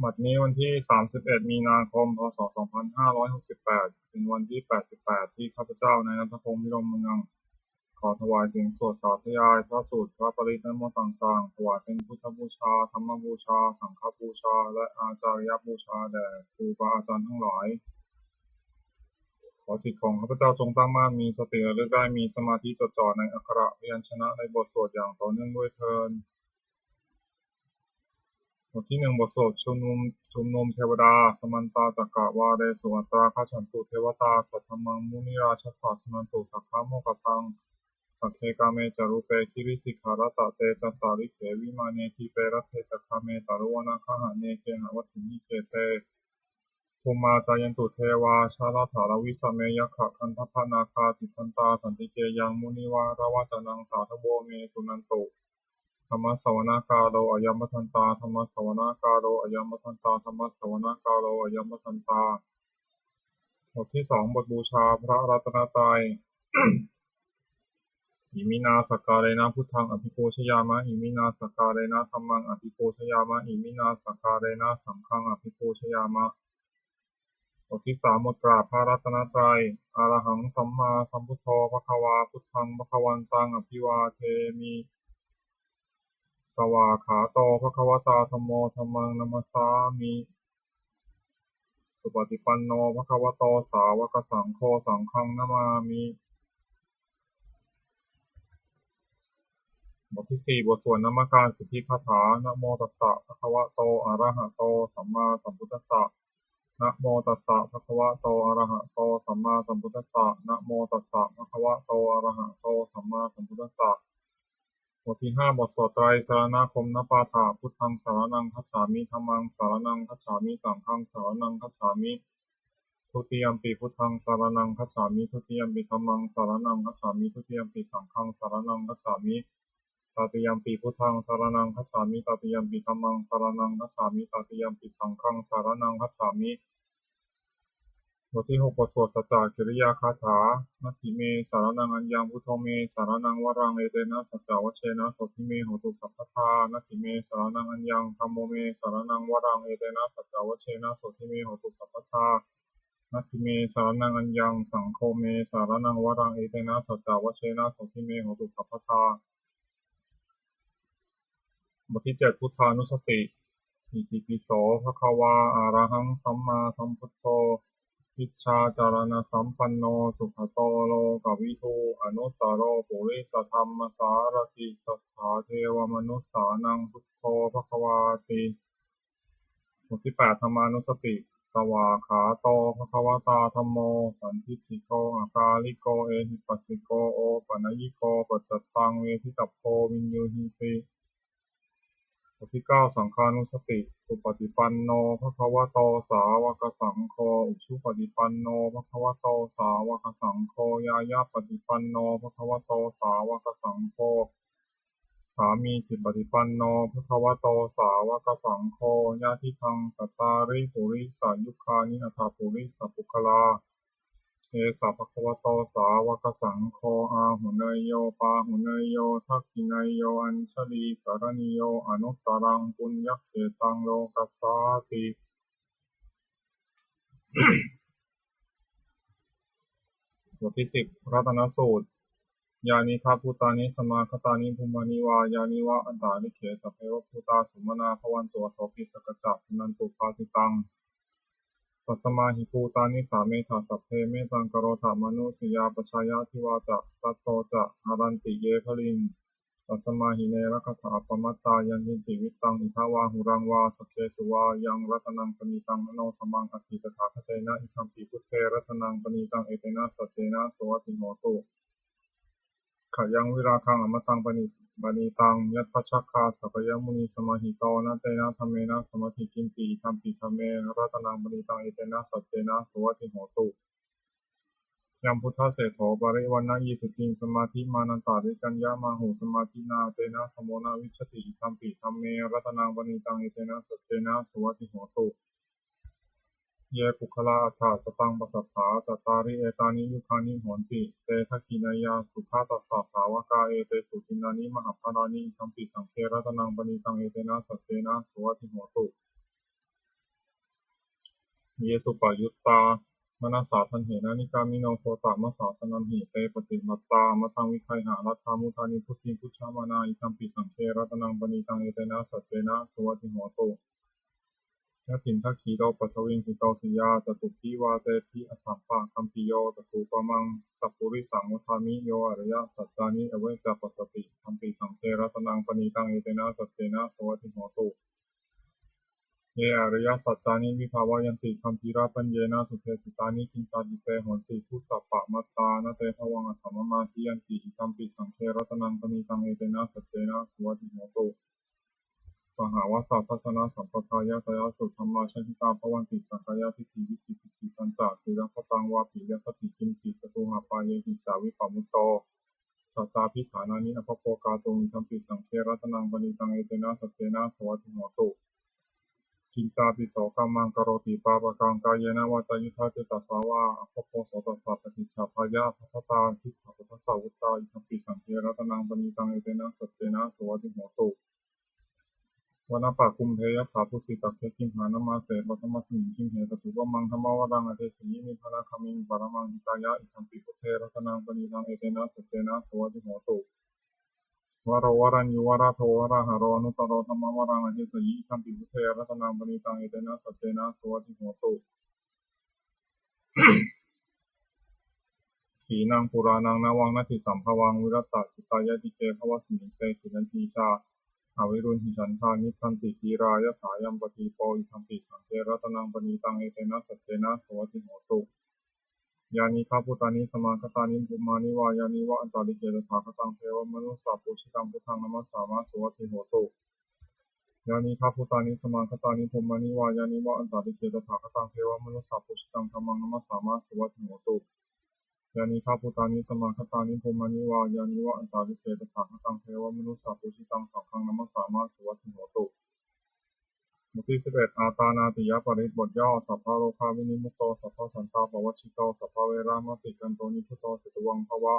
บัดนี้วันที่31มีนาคมพศ2568เป็นวันที่88ที่ข้าพเจ้านายณัฐพงษ์ พิรมเมืองขอถวายเสียงสวดสาธยายพระสูตรพระปริตรและมนต์ต่างๆถวายเป็นพุทธบูชาธรรมบูชาสังฆบูชาและอาจาริยบูชาแด่ครูบาอาจารย์ทั้งหลายขอจิตของข้าพเจ้าจงตั้งมั่นมีสติระลึกได้มีสมาธิจดจ่อในอักขระพยัญชนะในบทสวดอย่างต่อเนื่องด้วยเทอญบทที่1บทสวดชุมนุมเทวดาสมันตาจักกะวาเรสุอัตราคฉันตุเทวตาสัทธมังมุนิราชสสะสนันตุสักขะโมกตังสัพเพกาเมจารุเปคิริสิกขารตะเตจัตตาริเขวิมาเนทิเปรัตเทจักขะเมตารุวนาคหะเนเคหะวัตถินิเกเตภูมาจายันตุเทวาชาลถารวิสเมยัคขะคันทพนาคาติทันตาสันติเกยังมุนิวาระวะจนังสาธโวเมสุนันตุธรรมสวนากาโลอยัมมทันตาธรรมสวนากาโลอยัมมทันตาธรรมสวนากาโลอยัมมทันตาบทที่2บทบูชาพระรัตนตรัย อิมินาสกการะพุทธังอภิปูชยามะอิมินาสกการะธัมมังอภิปูชยามะอิมินาสกการะสังฆังอภิปูชยามะบทที่3บทกราบพระรัตนตรัยอะระหังสัมมาสัมพุทโธภควาพุทธังภควันตังอภิวาเทมิสวากขาโตภควตาธัมโมธัมมังนัมสสามิสุปฏิปันโนภควโตสาวกสังโฆสังฆังนะมามิบทที่4บทสวดนมัสการสิทธิคาถานะโมตัสสะภะคะวะโตอะระหะโตสัมมาสัมพุทธัสสะนะโมตัสสะภะคะวะโตอะระหะโตสัมมาสัมพุทธัสสะนะโมตัสสะภะคะวะโตอะระหะโตสัมมาสัมพุทธัสสะบทที่5บทสวดไตรสรณคมนปาฐะพุทธังสรณังคัจฉามิธัมมังสรณังคัจฉามิสังฆังสรณังคัจฉามิทุติยัมปิพุทธังสรณังคัจฉามิทุติยัมปิธัมมังสรณังคัจฉามิทุติยัมปิสังฆังสรณังคัจฉามิตติยัมปิพุทธังสรณังคัจฉามิตติยัมปิธัมมังสรณังคัจฉามิตติยัมปิสังฆังสรณังคัจฉามิบทที่6บทสวดสัจจะกิริยาคาถานัตถิเมสารนังอัญญังพุทโธเมสารนังวรังเอเตนะสัจจวัชเชนะโสทิเมโหตุสัพพทานัตถิเมสารนังอัญญังธัมโมเมสารนังวรังเอเตนะสัจจวัชเชนะโสทิเมโหตุสัพพทานัตถิเมสารนังอัญญังสังโฆเมสารนังวรังเอเตนะสัจจวัชเชนะโสทิเมโหตุสัพพทาบทที่7พุทธานุสติอิติปิโสภะคะวาอะระหังสัมมาสัมพุทโธวิชชาจารณสัมปันโนสุขโตโลกวิทูอนุตตโรปุริสธรรมสารติสัทธาเทวมนุสสานังพุทโธภควาติบทที่8ธรรมานุสติสวากขาโตภควตาธัมโมสันทิฏฐิโกอากาลิโกเอหิปัสสิโกโอปัญญิโกปัจจตังเวทิตัพโพวินยูหิติบทที่9สังฆานุสติสุปฏิปันโนภควโตสาวกสังโฆอุชุปฏิปันโนภควโตสาวกสังโฆยายาปฏิปันโนภควโตสาวกสังโฆสามีจิตปฏิปันโนภควโตสาวกสังโฆญาติทังสัตตาริปุริสายุคานิอัฏฐปุริสปุคลาเอสะภควโตสาวกสังโฆอาหุเนยโยปาหุเนยโยทักขิเนยโยอัญชลีกรณิโยอนุตตรังปุญญเขตังโลกัสสาติบทที่10รัตนสูตรยานิคาภูตานิสมาคตานิภูมานิวายานิวะอันตาลิเขสัพเพวะภูตาสุมนาภวันตัวโสภิสกจักสุนันตุภาสิตังปัสมาหิภูตานิสาเมธาสัพเพเมตังกโรธามนุสยาปชายาทิวาจะตัตโตจะหารันติเยภลิงปัสมาหิเนรคถาปมัตตายันติจิวิตังอิทาวาหุรังวาสเคสุวายังรัตนังปณิตังมโนสมังอธิตถาคเตนะอิทัมปิพุทเทรัตนังปณิตังเอเตนะสัจเจนะโสติโหตุขยังวิราคังอมตังปณิตังยัตถชัคคาสัพยมุนีสมาหิโตนะเตนะธรรมเมนะสมาธิกินติธัมปิธัมเมรัตนังปณิตังเอเตนะสัจเจนะโสติโหตุยัมพุทธเศรษโธปริวันนะยีสุติงสมาธิมานันตาริกัญญามาหูสมาธินาเตนะสมโมนาวิชติธัมปิธัมเมรัตนังปณิตังเอเตนะสัจเจนะโสติโหตุเยปุคลาอัฏฐสตังปสัทธาจัตตาริเอตานิยุคานิโหนติเตทักขินายาสุขาตัสสะสาวกาเอเตสุทินานิมหาภารานิธัมปิสังเครัตนังปณิตังเอเตนะสัจเจนะโสติโหตุ เยสุปยุตตามนัสสาทันเหนะนิกามิโนโคตะมัสสาสนัมหิเตปฏิมัตตามะทังวิคัยหารัตถามุทานิพุทธิพุทธามานาอิทัมปิสังเครัตนังปณิตังเอเตนะสัจเจนะสวัสดิโหตุยะถินทัคคีโตปัทวิงสิโตสิยาจตุกีวาเตทิอสัมปะคัมปิโยตถูปมังสัพพุริสังวัฏามิโยอริยสัจจานิอเวจาปัสสติคัมปิสังเครัตนังปณิตังเอเตนะสัจเจนะสวัสดิโหตุเยอริยสัจจานิวิภาวายันติคัมภีราปัญเยนะสุเทสุตานิกินตาดิเตโหนติพุสสะปะมัตตานะเตภวังอัตถมมาทิยันติอิคัมปิสังเครัตนังปณิตังเอเตนะสัจเจนะสวัสดิโหตุสหวสทัสสนะสัมปทายะตยะสุธรรมาชหิตาภวันติสังกายะทิฏฐิวิจิกิจฉิปัญจศีลพัตังวาปิยะคติกิมปิจตุหะปายหิจาวิปัมมุตโตสัจจาภิฐานานิอภโภกาตุมิธัมปิสังเครัตนังปณิตังเอเตนะสัจเจนะสวัสดิโหตุกินจาปิโสกัมมังกโรติปาปะกังกายเนวาจายุทธาเจตสาวาอภโภโสตัสสะปฏิจจพายะภัพพตาทิฏฐัพพสสาวุตตาอิทัมปิสังเครัตนังปณิตังเอเตนะสัจเจนะสวัสดิโหตุวันปะคุมเพยถาภุสิตักเทกิมหานามาเสวัตมัสมิงคิมเหตตุวมังธรรมวรังอเทสยิมิพนาคามิงปรมังหิตายะอิทัมปิพุทเทรัตนังปณิตังเอเตนะสัจเจนะสวัสดิโหตุวโรวรัญญูวราโทวราหารอนุตตรธรรมวรังอเทสยิอิทัมปิพุทเทรัตนังปณิตังเอเตนะสัจเจนะสวัสดิโหตุขีนังปุรานังนาวังนาทิสัมภวังวิรัตตจิตายะติเกภวสมิงเตขินันทีชาอวิรุณหิฉันทานิพันติกีรายถายัมปฏิโปอิทัมปิสังเกรัตนังปณิตังเอเตนะสัจเจนะสวัสดิโหตุยานิคาพุตานิสมาคตานิภูมานิวายานิวะอันตาลิเกตถาคตังเทวมนุสสาปุชิตังพุทธังนัมสสามาสวัสดิโหตุยานิคาพุตานิสมาคตานิภูมานิวายานิวะอันตาลิเกตถาคตังเทวมนุสสาปุชิตังธัมมังนัมสสามาสวัสดิโหตุยานิคาพุตานิสมาคตานิภูมานิวายานิวะอันตาลิเกตถาคตังเทวมนุสสาปุชิตังสังฆังนัมสสามาสวัสดิโหตุบทที่11อาตานาติยปริตบทย่อสัพพะโลกาวินิมุตโตสัพพะสันตาปวัชชิโตสัพพะเวรามติกันโตนิพุตโตจตุวังภวะ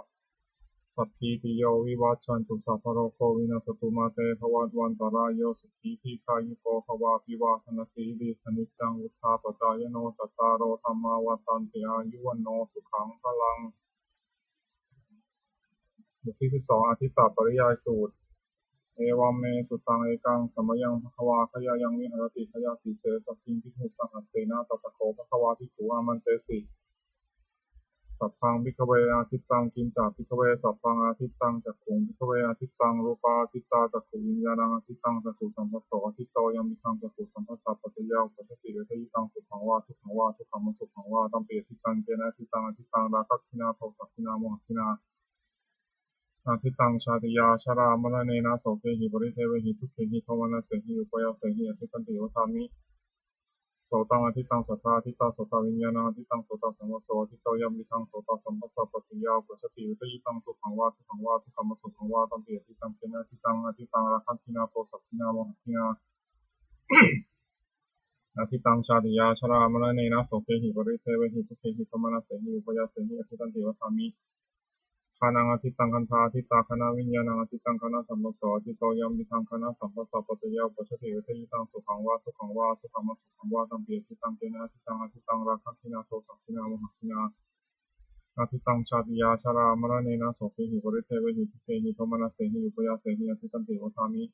สัพพีติโยวิวัชชันตุสัพพะโลกโควินาสตุมาเตภวัตวันตรายโยสุขีทีคายุโกภวะพิวาทนาสีลิสนิจจังวุฒาปจายโนจัตตารโอธรรมาวัตันติอายุวันโนสุขังพลังบทที่12อธิตตปริยายสูตรเอวัมเมสุตังเอกังสัมมยังภควาขยายังวิหารติขยาสีเสสัพพิงพิทุสังหัสเสนาตตะโกภควาภิกขุอามันเตสิสัพพังภิกขเวอาทิตตังกินจาภิกขเวสัพพังอาทิตตังจักขุงภิกขเวอาทิตตังรูปาอาทิตตาจักขุวิญญาณังอาทิตตังจักขุสัมปัสโสอาทิตโตยังมิทังจักขุสัมปัสสะปัจจยาอุปัชติเวทยิตังสุขังวาทุกขังวาทุกขมสุขังวาตัมเปียทิตังเจนะทิตังอาทิตตังราคะทินาโทสักทินาโมหทินาอาทิตังชาติยาชรามรณเนนะโสเกหิปริเทวหิทุกเขหิโทมนัสเสหิอุปยาเสหิอธิตันติวทามิโสตังอธิตังสัทธาอธิตาโสตวิญญาณังอธิตังโสตสัมปโสอธิโตยัมมิทังโสตสัมปสสะปัจจยาอุปสติวิตยิตังสุขังวาทุกขังวาทุกขมสุขังวาตัมเปียทิตังเจนะทิตังอธิตังราคันตินาโทสัพพินาโมหทินาอธิตังชาติยาชรามรณเนนะโสเกหิปริเทวหิทุกเขหิโทมนัสเสหิอุปยาเสหิอธิตันติวทามิคานังอธิตังคันธาอธิตาคณะวิญญาณังอธิตังคณะสัมปโสอธิโตยัมมิทังคณะสัมปสสะปัจจยาอุปชติเวทยิตังสุขังวาทุกขังวาทุกขมสุขังวาตัมเปียทิตังเจนะทิตังอธิตังราคันตินาโทสัพพินาโมหทินาอธิตังชาติยาชรามรณเนนะโสเกหิปริเทวหิทุเขหิโทมนัสเสหิอุปยาเสหิอธิตันติวทามิ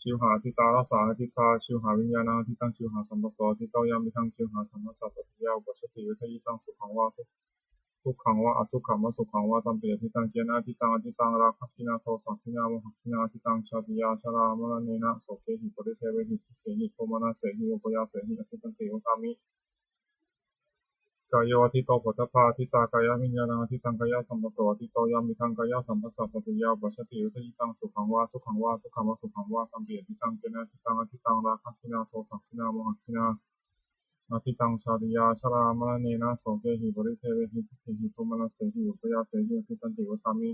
ชิวหาทิตาราสาอธิตาชิวหาวิญญาณังอธิตังชิวหาสัมปโสอธิโตยัมมิทังชิวหาสัมปสสะปัจจยาอุปชติเวทยิตังสุขังวาทุกขังวะอทุกขังวะสุขังวะตัมเปียทิตังเจนะทิตังอธิตังราคะทินาโทสัพพินาโมหทินาทิตังชาติยาชรามรณเนนะโสเกหิปริเทวหิทุเขหิโทมนัสเสหิอุปยาเสหิอธิตันติวทามิกายโยอธิโตปัฏฐพาทิตากายวิญญาณังอธิตังกายสัมปโสอธิโตยัมมิทังกายสัมปสสะปัจจยาอุปชติวิทยิตังสุขังวะทุกขังวะทุกขังวะสุขังวะตัมเปียทิตังเจนะทิตังอธิตังราคะทินาโทสัพพินาโมหทินาอธิตังชาติยาชรามรณเนนะโสเกหิปริเทวหิทุเขหิโทมนัสเสหิอุปยาเสหิอธิตันติวทามิ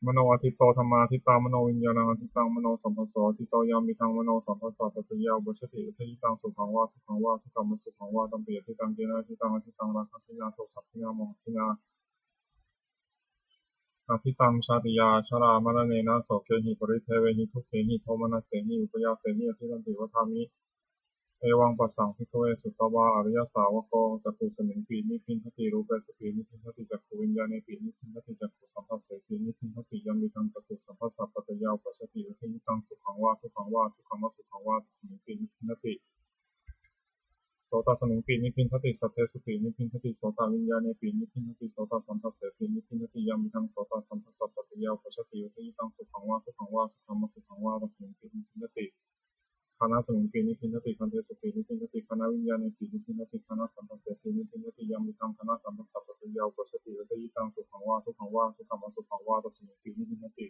มโนอธิโตธรรมาทิตามโนวิญญาณังอธิตังมโนสัมปโสอธิโตยัมมิทังมโนสัมปสสะปัจจยาอุปชติวิทยิตังสุขังวาทุกขังวาทุกขมสุขังวาตัมเปียทิตังเจนะทิตังอธิตังราคะทินาโทสัพพินาโมหทินา อภิตังชาติยาชรามรณเนนะโสเกหิปริเทเวหิทุกเขหิโทมนัสเสหิอุปยาเสหิอธิตันติวัฏามิเอวังปัสสังภิกขเวสุตวาอริยสาวกโกจักขุสมิงปีนิพินทติรูปเสปีนิพินทติจักขุวิญญาณปีนิพินทติจักขุสัมภัสเสปีนิพินทติยัมมิทังจักขุสัมภัสสะปัจจยาอุปัสสติวิธินิตังสุขังวาทุกขังวาทุกขังวาสุขังวาสมิงปีนิพินทติโสตสมิงปีนิพินทติสัทเทสุปีนิพินทติโสตวิญญาณปีนิพินทติโสตสัมภัสเสปีนิพินทติยัมมิทังโสตสัมภัสสะปัจจยาอุปัสสติวิธินิตังสุขังวาทุกขังวาทุกขังวาสุขังวาสมิงปีนิพินทติคณะสมิงปีนิพินทติคันเทสุปีนิพินทติคณะวิญญาณปีนิพินทติคณะสัมภัสเสปีนิพินทติยัมมิทังคณะสัมภัสสะปัจจยาอุปัสสติวิธิตังสุขังวาทุกขังวาทุกขังวาสุขังวาสมิงปีนิพินทติ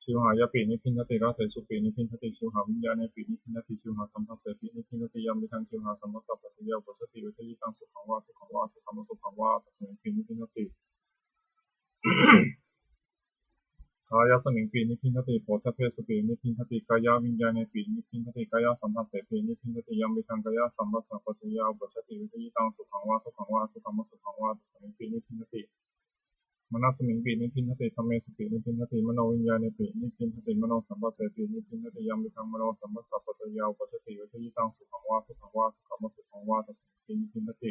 ชิวหายาปีนิพินทติราเสสุปีนิพินทติชิวหาวิญญาณปีนิพินทติชิวหาสัมภัสเสปีนิพินทติยัมมิทังชิวหาสัมภัสสะปัจจยาอุปัสสติวิธิตังสุขังวาทุกขังวาทุกขังวาสุขังวาสมิงปีนิพินทติกายสมิงปีนิพินทติโผฏฐัพเพสุปีนิพินทติกายวิญญาณปีนิพินทติกายสัมภัสเสปีนิพินทติยัมมิทังกายสัมภัสสะปัจจยาอุปัสสติวิธิตังสุขังวาทุกขังวาทุกขังวาสุขังวาสมิงปีนิพินทติมนสมิงปีนิพินทติธัมเมสุปีนิพินทติมโนวิญญาณปีนิพินทติมโนสัมภัสเสปีนิพินทติยัมมิทังมโนสัมภัสสะปัจจยาอุปัสสติวิธิตังสุขังวาทุกขังวาทุกขังวาสุขังวาสมิงปีนิพินทติ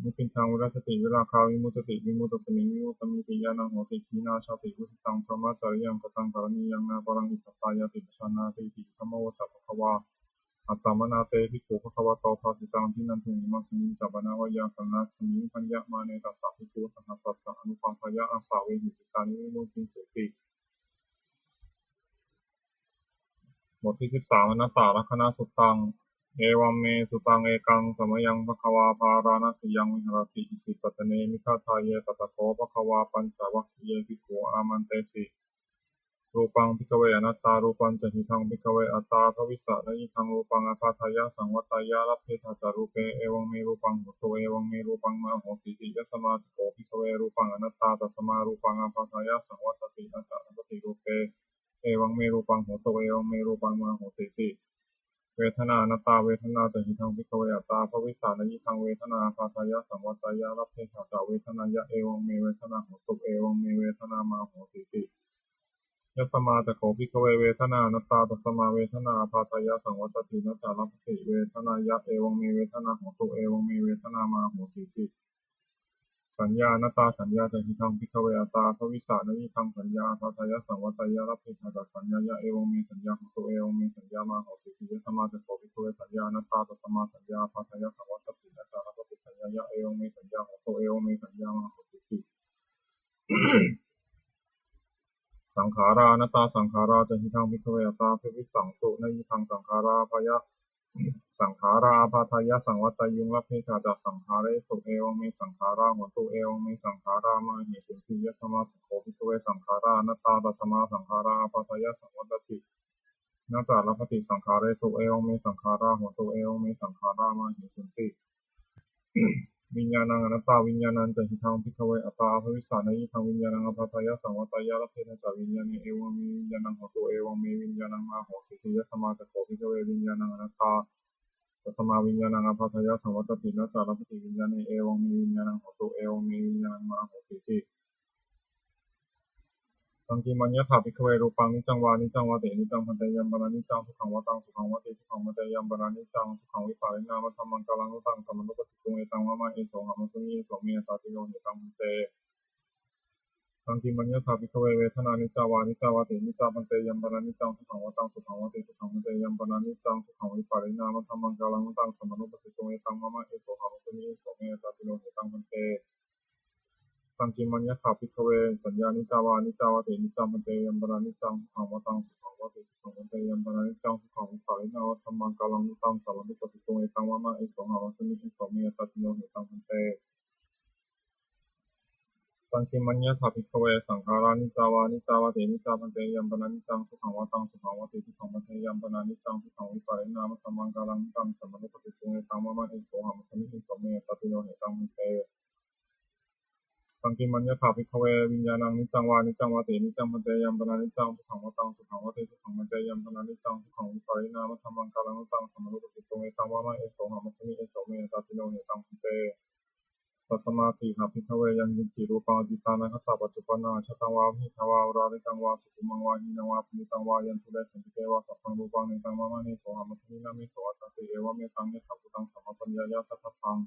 นิพินทังวิรัสติวิราคาวิมุตติวิมุตตสมิงวิมุตตมิติญาณังโหติขีนาชาติวุติตังพรหมจริยังกตังกรณียังนาปรังอิทัตตายาติปชานาติติธรรมวจัตถวาอัตตมนาเตภิกขุภควโตภาสิตังทินันทุงิมัสมิงจัปนาวายาสังนาสมิงพัญญมาเนตัสสะภิกขุสังฆสัตตะอนุปัฏฐายะอาสาเวหิจิตานิวิมุตติสุติบทที่13อนัตตลักขณสุตังเอวัมเมสุตังเอกังสมยังภควาภาราณสียังวิหรติอิสิปตเนมิฆาทายเยตตะโคภควาปัญจวัคคีเยภิกขุอามันเตสิรูปังภิกขเวอนัตตารูปังจะหิทังภิกขเวอัตตาทวิสะนยิทังรูปังอาคาทายะสังวัตตายะลัพเพทาจารูเปเอวังเมรูปังหุตโตเอวังเมรูปังมาโหสีติยสมาธิโกภิกขเวรูปังอนัตตาตัสมารูปังอาคาทายะสังวัตติอาจารปฏิรูเปเอวังเมรูปังหุตโตเอวังเมรูปังมาโหสีติเวทนาอนัตตาเวทนาจะหิทังภิกขเวอัตตาภวิสานยิทังเวทนาอาคาทายะสังวัตตายะลัพเพทาจาเวทนายะเอวังเมเวทนาหุตโตเอวังเมเวทนามาโหสีติยัสมาจะโขภิกขเวเวทนานัตตาตัสมาเวทนาภาทายะสังวัตตินัจจารัพติเวทนายะเอวังเมเวทนาโหตุเอวังเมเวทนามาโหสีติสัญญานัตตาสัญญาจะหิทังภิกขเวอัตตาภวิสานยิทังสัญญาภาทายะสังวัตยะรัพพิธาตัสสัญญายะเอวังเมสัญญาโหตุเอวังเมสัญญามาโหสีติยัสมาจะโขภิกขเวสัญญานัตตาตัสมาสัญญาภาทายะสังวัตตินัจจารัพติสัญญายะเอวังเมสัญญาโหตุเอวังเมสัญญามาโหสีติสังขารานัตตาสังขาราจะหิทังภิกขเวอัตตาภิวิสังสุนยิทังสังขาราภยะสังขาราภาทายะสังวัตยุงลัพเพทาจัสังขาเรสุเอวังเมสังขาราโหตุเอวังเมสังขารามาหิสุติยะสมาโขภิกขเวสังขารานัตตาตัสมาสังขาราภาทายะสังวัตตินัจจารัพติสังขาเรสุเอวังเมสังขาราโหตุเอวังเมสังขารามาหิสุติวิญญาณังอนัตตาวิญญาณังจะหิทังภิกขเวอัตตาภวิสานยิทังวิญญาณังอภัทายะสังวัตยะลัพเพทจาวิญญาณเอวังเมวิญญาณังโหตุเอวังเมวิญญาณังมาโหสิติยะสมาจะโขภิกขเววิญญาณังอนัตตาตัสมาวิญญาณังอภัทายะสังวัตตินัจจารัพติวิญญาณเอวังเมวิญญาณังโหตุเอวังเมวิญญาณังมาโหสิติตังกิมัญญถาภิกขเวรูปังนิจังวานิจังวาเตนิจังพันเตยัมปนานิจังสุขังวตังสุขังวติสุขังวเตยัมปนานิจังสุขังวิปาริณามะธัมมังกาลังนุตังสัมมันุปสิตุงเอตังวะมะเอโสหะมัสมิเอโสเมตาติโยเหตังพันเตตังกิมัญญถาภิกขเวเวทนานิจาวานิจาวาเตนิจาพันเตยัมปนานิจังสุขังวตังสุขังวติสุขังวเตยัมปนานิจังสุขังวิปาริณามะธัมมังกาลังนุตังสัมมันุปสิตุงเอตังวะมะเอโสหะมัสมิเอโสเมตาติโยเหตังพันเตตังกิมัญญถาภิกขเวสัญญานิจาวานิจาวาเตนิจาพันเตยัมปนานิจังสุขังวตังสุขังวติสุขังวเตยัมปนานิจังสุขังวิปาริณามะธัมมังกาลังนุตังสัมมันุปสิตุงเอตังวะมะเอโสหะมัสมิเอโสเมตาติโยเหตังพันเตตังคิมัญญถาภิกขเวสังขารานิจาวานิจาวาเตนิจาพันเตยัมปนานิจังสุขังวตังสุขังวติสุขังวเตยัมปนานิจังสุขังวิปาริณามะธัมมังกาลังนิตังสัมมานุปัสสิตุงเอตังวะมะเอโสหะมัสมิเอโสเมตติโยเหตังพันเตตังคิมัญญถาภิกขเววิญญาณังนิจังวานิจังวาเตนิจังพันเตยัมปนานิจังสุขังวตังสุขังวติสุขังวเตยัมปนานิจังสุขังวิปาริณามะธัมมังกาลังนิตังสัมมานุปัสสิตุงเอตังวะมะเอโสหะมัสมิเอโสเมตติโยเหตังพันเต ตัสมาติหะภิกขเวยังยินจิรูปังอดิตานังคตาปัจจุปนาชตังวาภิทวาวราลิกังวาสุขุมังวาหินังวาปณิตังวายันตุเดสันติเกวาสัพพังรูปังเนตังมะมะเนโสหะมัสมินามิโสอัตติเอวะเมตังเนขัพพุตังสัมมาปัญญายะทัพพัง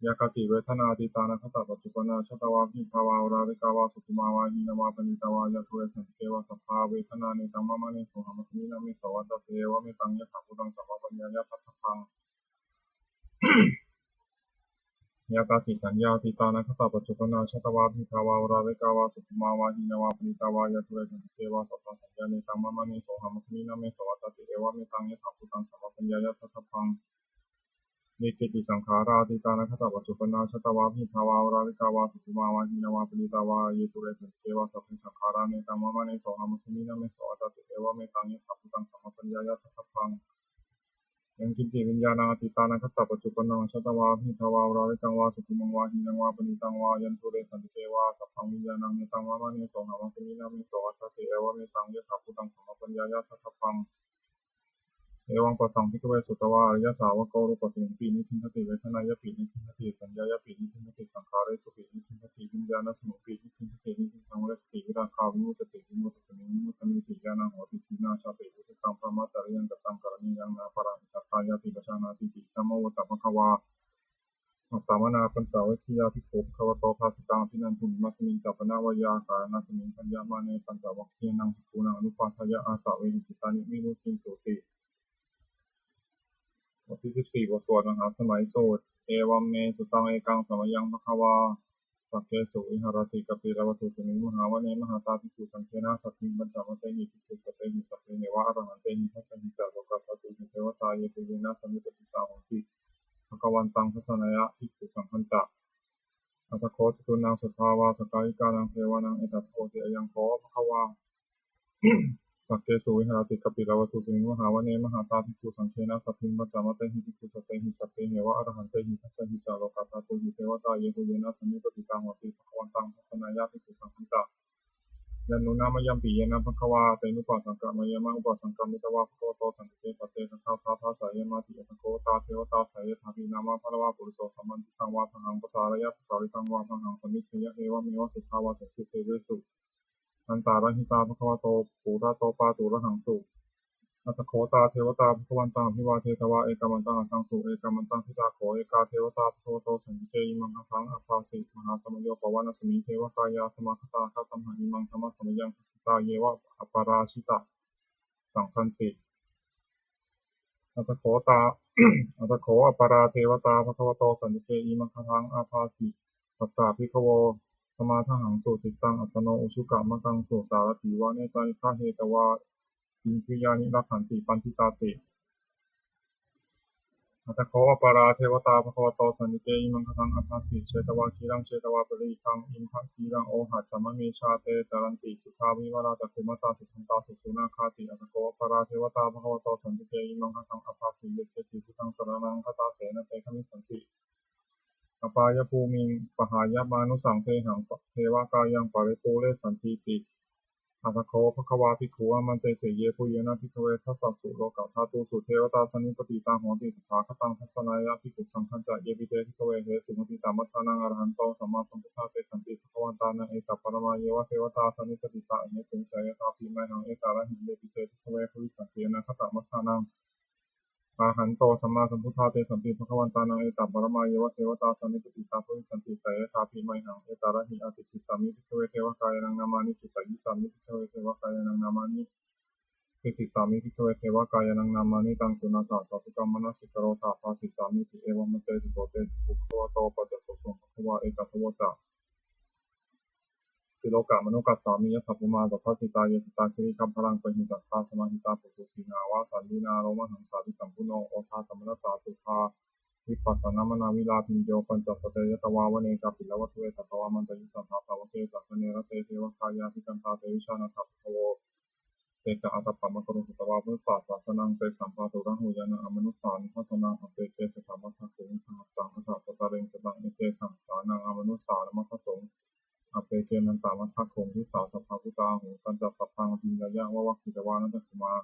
ยากติเวทนาติตานังคตาปัจจุปนาชตวาภิทวาวราลิกาวาสุขุมาวาหินังวาปณิตวายันตุเดสันติเกวาสัพพาเวทนาเนตังมะมะเนโสหะมัสมินามิโสอัตติเอวะเมตังเนขัพพุตังสัมมาปัญญายะทัพพังยากาติสัญญาติตานังคตาปัจจุปนาชตวาภิทวาวราลิกาวาสุขุมาวาหินวาปณิตวายะตุเรสันติเกวาสัพพะสัญญาเนตังมะมะเนโสหะมัสมินาเมโสอัตติเอวะเมตังยะถาภูตังสัมมาปัญญายะทัพพังนิกิติสังขาราติตานังคตาปัจจุปนาชตวาภิทวาวราลิกาวาสุขุมาวาหินวาปณิตวายะตุเรสันติเกวาสัพเพสังขาราเนตังมะมะเนโสหะมัสมินาเมโสอัตติเอวะเมตังยะถาภูตังสัมมาปัญญายะทัพพังยังกินจิวิญญาณังอติตานังคตปัจจุปนังชตวาภิทวาวราลิกังวาสุขุมังวาหินังวาปณิตังวายันตุเรสันติเกวาสัพพังวิญญาณังเมตังวามะเนโสหะมัสมินามิโสอัตติเอวะเมตังยะถาภูตังสัมมาปัญญายะทัพพังเอวังปัสสังภิกขเวสุตวาอริยสาวกโกรูปสิปินิทินทติเวทนายปินิทินทติสัญญายปินิทินทติสังขารสุปินิทินทติวิญญาณสมุปินิทินทตินิทิตังเวสติวิราคาวิมุตติวิมุตติสมิวิมุตติมิติญาณังโหติทีนาชาติอุสตังพระมาจาริยังกัตังกรณียังนาปะระหิตตายาติปชานาติติธัมโมวัตตะภควาอัตตมนาปัญจวัคคียาภิกขุภควโตภาสิตังพินันทุมัสมิงจัปนาวายากานาสมิงปัญญามาเนปัญจวัคคียนังภิกขุนังอนุปาทายะอาสาเวหิจิตานิวิมุตติสุติบทที่14บทสวดมหาสมัยสูตรเอวัมเมสุตังเอกังสมยังภควาสักเกสุวิหารติกปิรวัตุสมิงมหาวเนมหาตาภิกขุสังเฆนะสัพพิมปัญจมเตหิภิกขุสัพเพหิสัพเพเนวะอรหันเตหิทัสสะหิจาโลกัสสตุหิเทวตาเยตุเยนะสมิปติตาโหติภควันตังทัสสนายะภิกขุสังฆันตะอัตโคจตุนังสุทธาวาสกายิกานังเทวานังเอตัโพเสยังโคภควาสักเกสุวิหารติกปิลาวัตุสมิงมหาวเนมหาตาภิกขุสังเฆนะสัพพิมปัญจมเตหิภิกขุสัพเพหิสัพเพเนวะอรหันเตหิทัสสะหิจาโลกัสสตุหิเทวตาเยตุเยนะสมิปติตาโหติภควันตังทัสสนายะภิกขุสังฆันตะยันนุนามยัมปิเยนะภควาเตนุปัสสังกามยมะอุปัสสังกามิตวะภควโตสันติเตปะเตทะคาทาภาสายมาติอัตโกตาเทวตาสายทาปีนามาภะวะปุริโสสัมมันติตังวาทังหังปะสารยะปะสาริตังวาทังหังสมิชยะเอวะเมวะสุทธาวาสสุเตเวสุอันตาระหิตาภควโตปูระโตปาตุระหังสุอัตโคตาเทวตาภควันตังพิวาเทตวะเอกามันตังอัตังสุเอกามันตังทิตาโขเอกาเทวตาภควโตสันติเกอิมังคังอภาสิมหาสมโยปวานัสมิเทวกายาสมาคตาคตัมหะอิมังธรรมสมยังตาเยวะอปาราชิตาสังคันติอัตโขตา อัตโขอปาราเทวตาภควโตสันติเกอิมังคังอภาสิปัตตาภิกขโวสมาทหังสุติตังอัตโนอุชุกะมะกังสุสารถิวะเนตานิฆาเหตวาอินทรียานิรักขันติปันทิตาติอัตโขอปาราเทวตาภควโตสันติเกอิมังคังอภาสิเชตวาคีรังเชตวาปริคังอิมภะคีรังโอหัจจมะเมชาเตจารันติสุทาวิวราตคุมตาสุขันตาสุสุนาคาติอัตโขอปาราเทวตาภควโตสันติเกอิมังคังอภาสิเยเตจิพุตังสรณังคตาเสนะเตขมิสันติอปายภูมิงปหายมานุสังเทหังเทวกายังปริปูเรสันติติอัตโคภควาภิกขุอามันเตเสเยปุเยนะภิกขเวทัสสะสุโลกธาตุสุเทวตาสนิปติตาโหติตถาคตังทัสสนายะภิกขุสังฆัญจะเยปิเตภิกขเวเหสุมติตามัฏฐานังอรหันโตสัมมาสัมพุทธาเตสันติภควันตานังเอตปรมาเยวะเทวตาสนิปติตาเหสุสยตาปีไมหังเอตาระหิเยปิเตภิกขเวภวิสังเกนะคตมัฏฐานังอาหันโตสัมมาสัมพุทธาเตสันติภควันตานังเอตัปปรมาเยวะเทวตาสันนิปติตาภวิสันติสยถาภิไมหังเอตาระหิอาติปิสามิภิกขเวเทวกายนังนามานิจิตตยิสามิภิกขเวเทวกายนังนามานิภิสิสามิภิกขเวเทวกายนังนามานิตังสุนัตถะสัพพกรรมมนสิกโรธาภาสิสามิติเอวะมะเตติโกเตติภุคะวะโตปัจจสุสุภควาเอกทวจะสิโลกะมนุกัสสามิยะถัพพมาสัพพสิตาเยสตาคิริคัมพลังปะหิตัตถาสมาหิตาปุถุสีนาวาสันลินาโรมหังสาธิสัมพุโนโอทาตัมมนัสสาสุภาวิปัสสนามนาวิลาภินโยปัญจสเตยตวาวเนกาปิลวัตเวตตวามันตยิสัทธาสาวเกสัสเนรเตเทวคายาภิกันตาเตวิชานาทัพพโวเตกะอัตตปะมะกรุสุตวาพุทธศาสสนังเตสัมภาตุระหุยานะอมนุสสานิทัสสนังอเตเกสถามัทถะขุงสหัสสังฆะสตะเรงสตังเอเกสังสานังอมนุสสานมัทธสงอเปเกนันตามัทธะคงทิสาสัพพะพุตาหูปัญจสัพพังปิญญายังวะวัคคิตวานัตถคุมา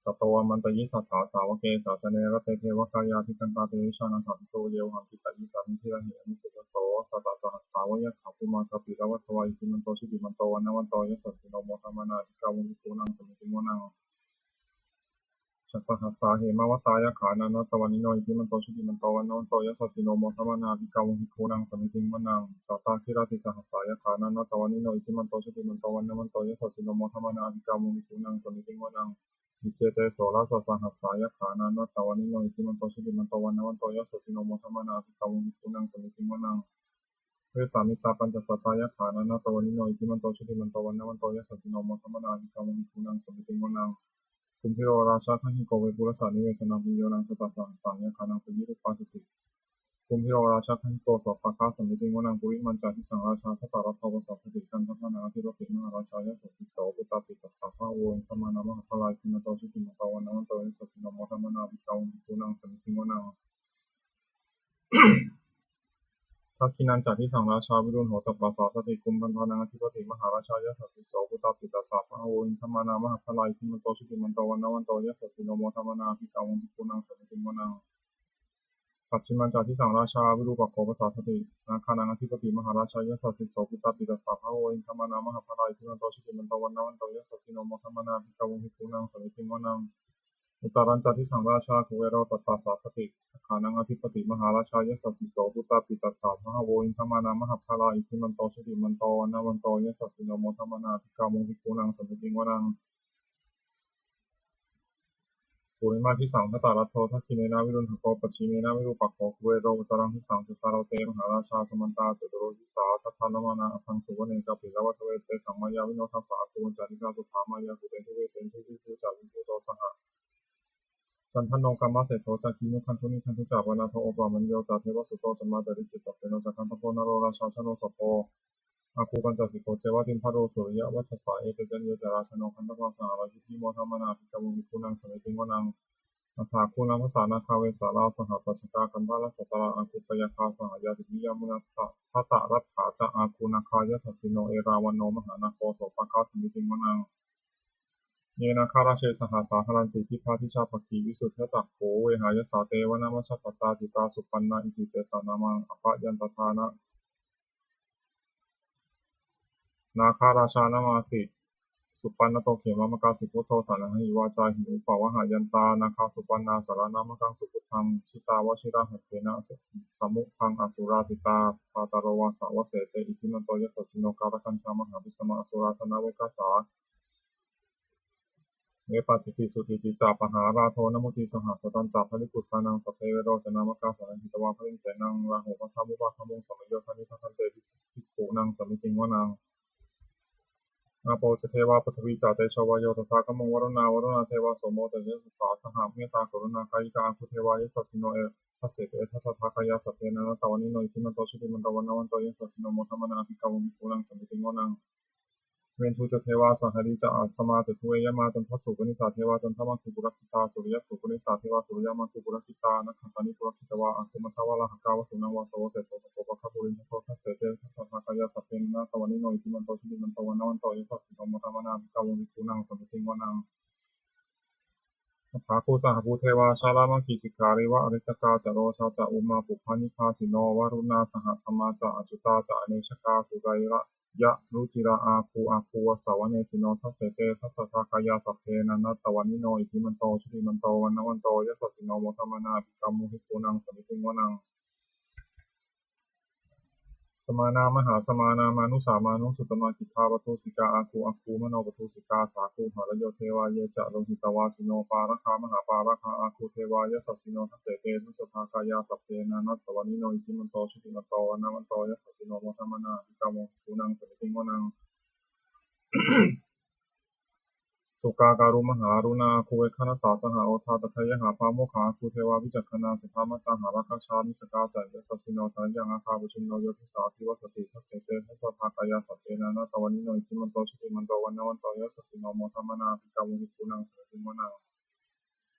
ตโตมันตยิสัทธาสาวเกสาสเนรเตเทวกายาภิกันตาเตวิชานันทาโตเยวหังกิตายิสามิทิระเหมิปุตโสสัตตสหัสสาวยะขาภูมากปิรวัตวาอิติมันโตชิติมันโตวันนวันโตยสัสสิโนโมทมนาภิกาวุมิปุนังสมิติโมนังชัสหัสสาเหมวัตตายะขานันตวันนิโนอิติมันโตชิติมันโตวันนวันโตยสัสสิโนโมทมนาภิกาวุมิปุนังสมิติโมนังสัตตาคิราติสหัสสายะขานันตวันนิโนอิติมันโตชิติมันโตวันนวันโตยสัสสิโนโมทมนาภิกาวุมิปุนังสมิติโมนังวิเจเตโสรสสหัสสายะขานันตวันนิโนอิติมันโตชิติมันโตวันนวันโตยสัสสิโนโมทมนาภิกาวุมิปุนังสมิติโมนังเวสามิตาปัญจสัตตายะขานันตวันนิโนอิติมันโตชิติมันโตวันนวันโตยสัสสิโนโมทมนาภิกาวุมิปุนังสมิติโมนังคุมพิโรราชาขันหิโกเวปุรสานิเวสนาปิโยนังสตัสสะสังยะขานังปยิรุปัสสติคุมพิโรราชาขันหิโกสภะคาสมิติโมนังปุริมันจาทิสังราชาทัตตารัตถวสัสสติกันทัพนาธิรติมหาราชายะสสิโสปุตตติตัสสะภะโวธรรมานามหาพลายกินโตชิติมโตวันนวันโตยสัสสิโนโมทมนาภิกาวุมิปุนังสมิติโมนังทักขินันจัตติสังราชาวิรุณโหตปัสสะสติคุมพันธานังอธิปติมหาราชายะสสิโสปุตตติตัสสะภะโวธรรมานามหาพลายกินโตชิติมันโตวันนวันโตยสัสสิโนโมทมนาภิกาวุมิปุนังสมิติโมนังปัจฉิมัญจาทิสังราชาวิรูปักโขปสาสตินาคานังอธิปติมหาราชายะสสิโสปุตตติตัสสะภะโวธรรมานามหาพลายกินโตชิติมันโตวันนวันโตยสัสสิโนโมทมนาภิกาวุมิปุนังสมิติโมนังอุตรัญจทิสังราชาคุเวโรตัตตาสาสติขานังอธิปติมหาราชายะสสิโสปุตตติตัสสะภะโวธรรมานามหาพลายกินโตชิติมันโตวันนวันโตยสัสสิโนโมทมนาภิกาวุมิปุนังสมิติโมนังปุริมาทิสังคตารัตโททักขิเนนาวิรุณหโกปัจฉิเนนาวิรูปักโขคุเวโรอุตรังทิสังสุตตารเตมหาราชาสมันตาจตุโรทิสาทัตถานมานาอภังสุวเนกปิลวัตเวเตสัมมายาวิโนทัสสะกุญจาริกาสุภามายาสุเตนทุเวเตนทุวิภูจาวิภูโตสหจันทโนกรรมเสโทจักินุคันทุนิคันทุจาวนาโทโอปามันโยจาเทวสุโตจมาจาริจิตตเสโนจักันทโพนโรราชาชโนสโพอาคูปัญจสิโกเจวะติมพโรสุริยะวัชสาเอเตจันโยจาราชโนคันตะวังสหรายิพิโมธรรมนาภิกาวุมิปุนังสมิติโมนังอัฏฐาคูนังภาษานาคาเวสาราสหปัจจกากันบาลสัตตระอาคูปยาคาสหายาติยามุนัตถะตะรัตถาจะอาคูนาคายะทัสสิโนเอราวันโนมหานาโคโสภคาสมิติโมนังเยนาคาราเชสหสาหรันติทิพาทิชาภคีวิสุทธิจักโขเวหายสาเตวนามัชฌัตตาจิตาสุปันนาอิติเตสานามังอภยันตทานะนาคาราชานามาสิสุปันนโตเขมมกาสิพุทโธสานังหิวาจาหิอุปวหายันตานาคาสุปันนาสารนามกังสุพุทธังชิตาวชิราหัตเถนะสมุพังอสุราสิตาปาตารวาสาวเสเตอิทิมันโตยสัสสิโนการคัญชามหาวิสมะอสุราธนาเวกัสสาเมปัติติสุติติจาปหาราโทนมุติสหัสตันจาภริกุตานังสเพเวโรจนามกาสันหิตวาภริงเสนังราหุพัทธมุปะขมุงสมัยโยธานิทันเตภิกขุนังสมิติงวนังอาโปจเทวาปฐวีจาเตชวายโยตถาคมังวรณาวรณาเทวาโสโมเตยสสาสหเมตตากรุณาคายิกาคุเทวายสัสสิโนเอทัสเสเอทัสสะทากายาสัพเพนะตวานิโนอิทิมันโตชิติมันตวันนวันโตยสัสสิโนโมทัมมนาภิกาวุมิปุนังสมิติงวนังเวนทูจเทวาสังหริจอาสมาจทุเวยมาจันทสุปนิสาเทวาจันทมังคุปุรคิตาสุริยสุปนิสาเทวาสุริยมังคุปุรคิตานักขันตานิปุรคิตวาอังคุมัทวะละหกาวสุนังวาสวเสโตโตปะคะปุรินทโตทัสเสเตทัสสะทากายาสัพเพนะตวานิโนอิทิมันโตชิติมันตวันนวันโตยสัสสิโนโมทัมมนาภิกาวุมิปุนังสมิติงวนังภาคูสหภูเทวาชาลามังคีสิกขาริวะอริตกาจโรชาจะอุมาปุพพานิพาสิโนวรุณาสหธรรมาจะอจุตาจะอเนชกาสุไกระยะรุจิระอาคูวสาวเนสิโนทัสเสเตทัสสะทากายาสัพเพนันตวันนิโนอิทิมันโตชุติมันโตวันนวันโตยสัสสิโนโมทัมมนาภิกามุหิปุนังสมิติงวนังสมานามหาสมานามานุสามานุสุตมากิทาปทุสิกาอาคูมโนปทุสิกาสาคูหารโยเทวายะจะโลหิตวาสิโนปาระคามหาปาระคาอาคูเทวายะสัสสิโนทัสเสเตทัสสะทากายาสัพเพนานัตตวานิโนอิทิมันโตชุติมันโตวันนวันโตยสัสสิโนโมทัมมนาภิกามุหิปุนังสมิติงวนังสุกาการุมหารุณาคูเวคณสาสหโอทาตถยหาพาโมขาคูเทวาวิจักขณาสภามตาหาราคชามิสกาจัยยสัสสิโนทันยังอาคาบุชุนโนโยทิสาทิวสติทัสเสเตทัสสะทากายาสัพเพนานาตวันนิโนอิทิมันโตชุติมันโตวันนวันโตยสัสสิโนโมทัมมนาภิกาวุหิปุนังสมิติโมนัง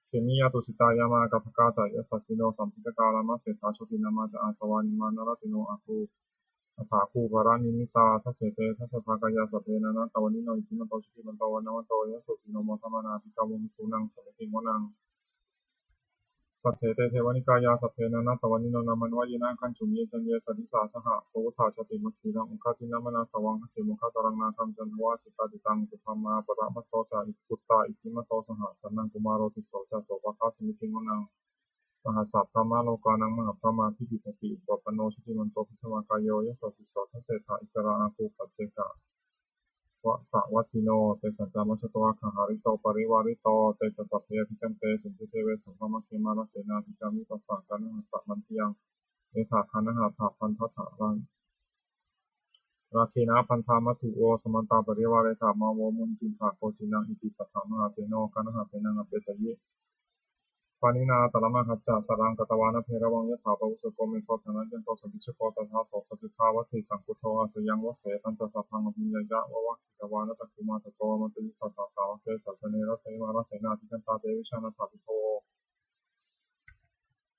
เขมิยาตุสิตายามากัปกาจัยยสัสสิโนสัมพิตกาลามะเสถาชุตินามาจะอาสวานิมานารติโนอาคู อัฏฐาคูภรานิมิตาทัสเสเตทัสสะภากายาสัพเพนะนะตวันนิโนอิทิมันโตชุติมันโตวันนวันโตยะโสสิโนโมทัมมานาภิกขมุขุนังสมิติโมนังสัทเถเตเทวนิกายาสัพเพนะนะตวันนิโนนามันวายนะคันฉุมเยจันเยสดิสาสหะโพธาชติมัคคีรังอุคาตินะมนาสวังหเขมุขตารังนาคัมจันทวาสิตาติตังสุธรรมาปะระมะโตจาอิปุตตาอิทิมะโตสหะสันนังกุมารโรติโสจะโสภคะสมิติโมนังสหัสสะพระมาโลกานังมหาพระมาพิจิตติอุปปโนชุติมันโตพิสมากายโยยะโสสิโสทัสเสถาอิสราอาภูปัจเจกะวะสะวัตติโนเตสัจจามัชตวะคหาริโตปริวาริโตเตจะสัพเพพิกันเตสินทิเทเวสัมภมะเคมาลเสนาภิกามิปัสสะกันะหัสสะมันติยังเอถาคานะหาถาพันทัฏฐารังราคีนาพันธามัตถุโอสมันตาปริวาเรถามาโวมุนจินถาโคจินังอิติตัถามหาเสโนกันะหาเสนังอเปสยิปานินาตละมะหัจจะสรังกตวานะเพระวังยะถาปวุสโกเมโคธนันยันโตสัมภิชโกตถาโสปฏิภาวัตถิสังคุโทอาสยังวเสตันจะสัพพังอภิญญายะวะวะกิตวานะจักขุมาตโตมัตติสัตตาสาวเกสัสเนระเทวานะเสนาธิกันตาเตวิชานะถาภิโท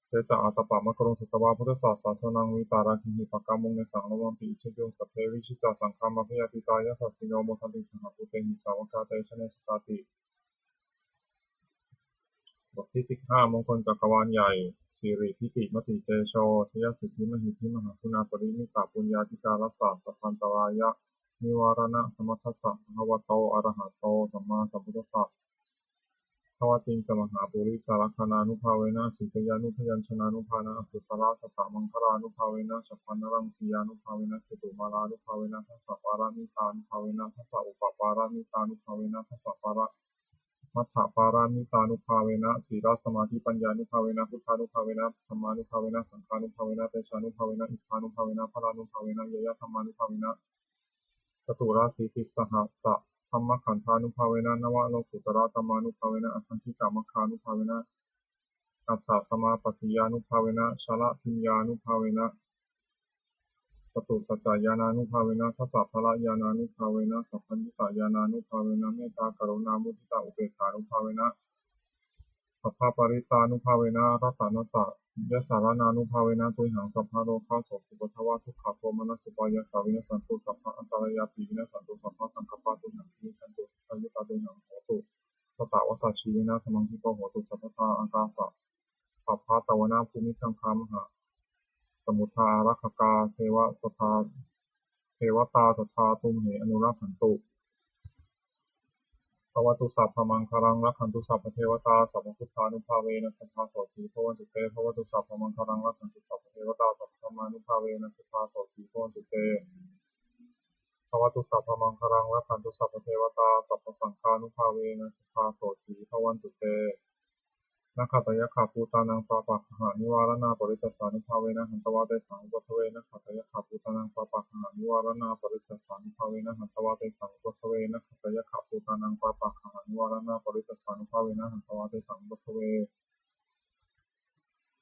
เตจะอาตปะมะกรุงสุตวาพุทธศาสนาวิตาราคิหิปกามุงในสังระวังปิอิชิตุงสัพเพวิชิตาสังฆามะพยาติตายะสัสสิโนโมทันติสหปุเตหิสาวกาเตชะเนสตาติบทที่15มงคลจักรวาลใหญ่สิริทิติมติเตโชชยสิทธิมหิทธิมหาคุณาปริมิตาปุญญาธิการัสสะสัพพันตรายะนิวารณะสมัทธัสสะภควโตอะระหะโตสัมมาสัมพุทธัสสะภวติงสมหาปุริสารคณานุภาเวนะสิกยานุพยัญชนะนุภานะอสุตระสัตตมังคลานุภาเวนะฉัพพนรังสียานุภาเวนะเกตุมาลานุภาเวนะทัสสะปารามิตานุภาเวนะทัสสะอุปปารามิตานุภาเวนะทัสสะปาระมัทธปารามิตานุภาเวนะศีลสมาธิปัญญานุภาเวนะพุทธานุภาเวนะธรรมานุภาเวนะสังฆานุภาเวนะเตชานุภาเวนะอิทธานุภาเวนะพรานุภาเวนะเยยะธรรมานุภาเวนะจตุราสีติสหัสสะธรรมขันธานุภาเวนะนวโลกุตระธรรมานุภาเวนะอัตถังคิกามคานุภาเวนะอัตถสมาปฏิยานุภาเวนะชละพิญญานุภาเวนะจตุสัจจายานานุภาเวนะทัสสะพละญาณานุภาเวนะสัพพัญญุตญาณานุภาเวนะเมตตากรุณามุทิตาอุเบกขานุภาเวนะสัพพปริตานุภาเวนะรัตนตะยะสารนานุภาเวนะตุยหังสัพพะโลกาโสภุปทวะทุกขโทมนัสสุปายาสาวินัสสันตุสัพพะอันตรายาปีวินัสสันตุสัพพะสังฆปะตุยหังสิวิชันตุสัยุตตาตุยหังโหตุสตาวสัชชีวินาสมังคิโกโหตุสัพพะทาอังกาสะสัพพะตวนาภูมิคังคามหะสมุทธารักขกาเทวสทาเทวตาสัทธาตุมเหอนุรักขันตุภวตุสัพพมังคลังรักขันตุสัพพเทวตาสัพพพุทธานุภาเวนะสัทธาโสติภวันตุเตภวตุสัพพมังคลังรักขันตุสัพพเทวตาสัพพธรรมานุภาเวนะสัทธาโสติภวันตุเตภวตุสัพพมังคลังรักขันตุสัพพเทวตาสัพพสังฆานุภาเวนะสัทธาโสติภวันตุเตนักขัตยขาภูตานังปาปักหานิวารณาปริตตสานุภาเวนะหันตวาเตสังอุปทเวนักขัตยขาภูตานังปาปักหานิวารณาปริตตสานุภาเวนะหันตวาเตสังอุปทเวนักขัตยขาภูตานังปาปักหานิวารณาปริตตสานุภาเวนะหันตวาเตสังอุปทเว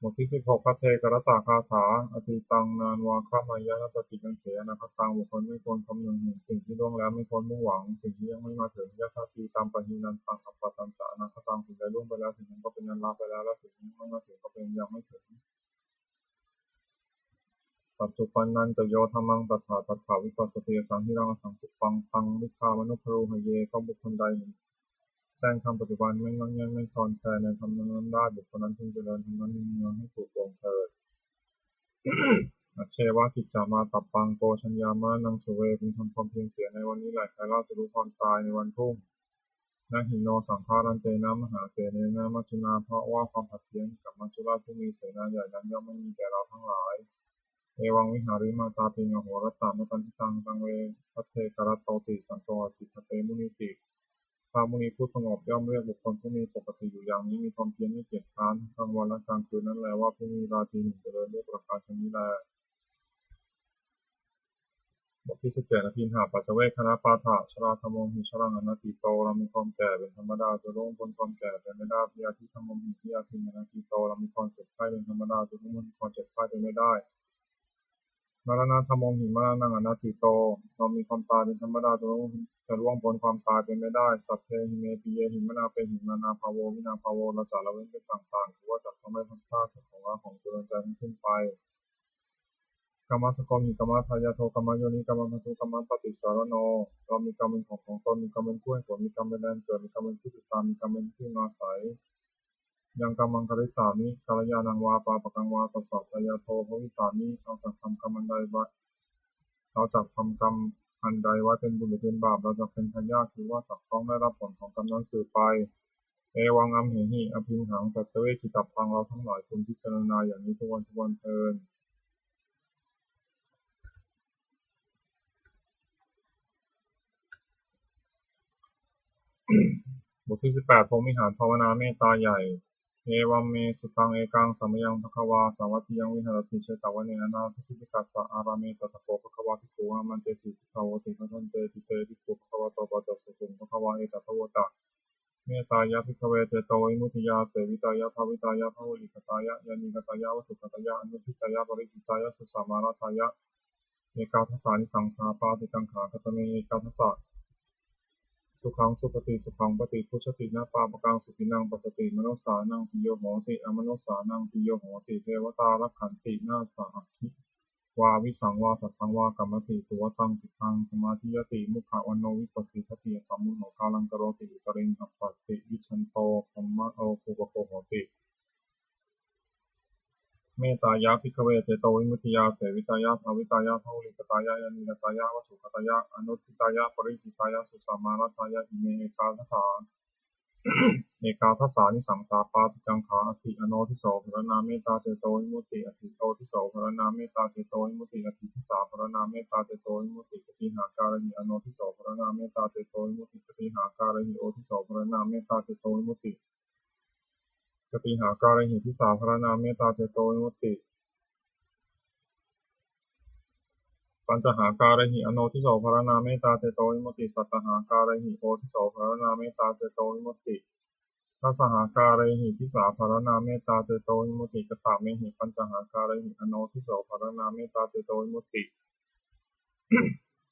บทที่16พระเทกรตาคาถาอติตังนานวาคะมายะนัตติกังเขอนาคตังบุคคลไม่ควรคำนึงถึงสิ่งที่ล่วงแล้วไม่ควรมุ่งหวังสิ่งที่ยังไม่มาถึงยะถาทีตามปหินันตังอัปปตันจะอนาคตังสิ่งใดล่วงไปแล้วสิ่งนั้นก็เป็นนันลาไปแล้วและสิ่งที่ไม่มาถึงก็เป็นยังไม่ถึงปัจจุบันนันจะโยธรรมังตถาวิปัสสติสังหิรังสังคุปังตังวิชามนุพรูหเยก็บุคคลใดแจ้งธรรมปัจจุบันไม่งอนแง่นไม่คลอนแคลนในธรรมนั้นได้บุคคลนั้นพึงเจริญธรรมนั้นมีเนืองให้ถูกลงเถิด อัจเชวะกิจจามาตับปังโกชัญญามะนังสเวพึงทำความเพียรเสียในวันนี้แหละใครเล่าจะรู้ความตายในวันพรุ่งนาหิโนสังฆารันเตนะมหาเสเนนะมัจจุนาเพราะว่าความผัดเพี้ยนกับมัจจุราชผู้มีเสนาใหญ่นั้นย่อมไม่มีแก่เราทั้งหลายเอวังวิหาริมาตาปิงอโหรตามตันทิตังตังเวพัทเทกรัตโตติสันโตจิตเตมุนิติพระมุนีผู้สงบย่อมเรียกบุคคลผู้มีปกติอยู่อย่างนี้มีความเพียรไม่เกียจคร้านกลางวันและกลางคืนนั้นแลว่าผู้มีราตรีหนึ่งเจริญด้วยประการชนิดแลบทที่17อภินหาปัจเจเวคคณปาฐะชราธรรมหิชรังอนัตติโตเรามีความแก่เป็นธรรมดาจะล่วงพ้นความแก่เป็นไม่ได้พิยาทิธรรมหิพิยาทิอนัตติโตเรามีความเจ็บไข้เป็นธรรมดาจะล่วงพ้นความเจ็บไข้เป็นไม่ได้มรณะธรรมหิมรณังอนัตติโตเรามีความตายเป็นธรรมดาจะล่วงพ้นความตายเป็นไม่ได้สัพเพหิเมปิเยหิมนาเปหิมานาภาโววินาภาโวเราจะละเว้นไปต่างๆหรือว่าจะทำให้พัดพลาดของเราของเจริญใจทั้งสิ้นไป กัมมะสโกมิกัมมะทายาโทกัมมะโยนิกัมมะพันธุกัมมะปฏิสารโนเรามีกรรมเป็นของตนมีกรรมเป็นผู้ให้ผลมีกรรมเป็นแดนเกิดมีกรรมเป็นผู้ติดตามมีกรรมเป็นที่อาศัยยังกัมมังคาริสามิกัลยาณังวาปาปะกังวาตสสะทายาโทภวิสามิเราจะทำกรรมอันใดเราจะทำกรรมอันใดไว้เป็นบุญหรือเป็นบาปเราจะเป็นทายาทคือว่าจะต้องได้รับผลของกรรมนั้นสืบไปเอวังอัมเหหิอภินหังปัจเจเวกิตับพังเราทั้งหลายคุณพิจารณาอย่างนี้ทุกวันเทินบทที่18พรหมวิหารภาวนาเมตตาใหญ่เอวัมเมสุตังเอกังสัมยังภควาสาวัตถิยังวิหารติเชตวันเนนะทิฏฐิกัสสะอาราเมตตะโพภควาภิกขุอามันเตสิภควติภคันเตติเตภิกขุภควโตปัจจสุตุงภควาเอตตะโวตะเมตตายะภิกขเวเจโตวิมุตติยาเสวิตายะภาวิตายะภาวุลิกตายะยานิกตายะวัตถุกตายะอนุทิตายะปริจิตายะสุสามาราทายะเอกาทัสสานิสังสาปาติกังขากตเมเอกาทัสสะสุขังสุปฏิสุขังปฏิพุชตินาปาปกังสุปินังปัสสติมโนสานังปิโยโหติอมโนสานังปิโยโหติเทวตารักขันตินาสาภิวาวิสังวาสัทธังวากรรมติตัวตังจิตังสมาธิยติมุขะวันโนวิปัสสิทติสัมมุโหกาลังกโรติอุตริงหัปปติวิชันโตธรรมะโอภูปโกโหติเมตตายะภิกขเวเจโตวิมุตติยาเสวิตายะภาวิตายะภาวุลิกตายะยานิกตายะวัตถุกตายะอนุทิตายะปริจิตายะสุสัมมารัตายะอิเมเอกาทัสสาเอกาทัสสานิสังสาปาติกังขาอธิอโนทิโสภรณาเมตตาเจโตวิมุตติอธิโตทิโสภรณาเมตตาเจโตวิมุตติอธิทิสาภรณาเมตตาเจโตวิมุตติกติหาการหิอโนทิโสภรณาเมตตาเจโตวิมุตติกติหาการหิโอทิโสภรณาเมตตาเจโตวิมุตติกติหาการหิทิสาภรณาเมตตาเจโตวิมุตติปัญจหาการหิอโนทิโสภรณาเมตตาเจโตวิมุตติสัตตหาการหิโอทิโสภรณาเมตตาเจโตวิมุตติทัสสหาการหิทิสาภรณาเมตตาเจโตวิมุตติกตะเมหิปัญจหาการหิอโนทิโสภรณาเมตตาเจโตวิมุตติ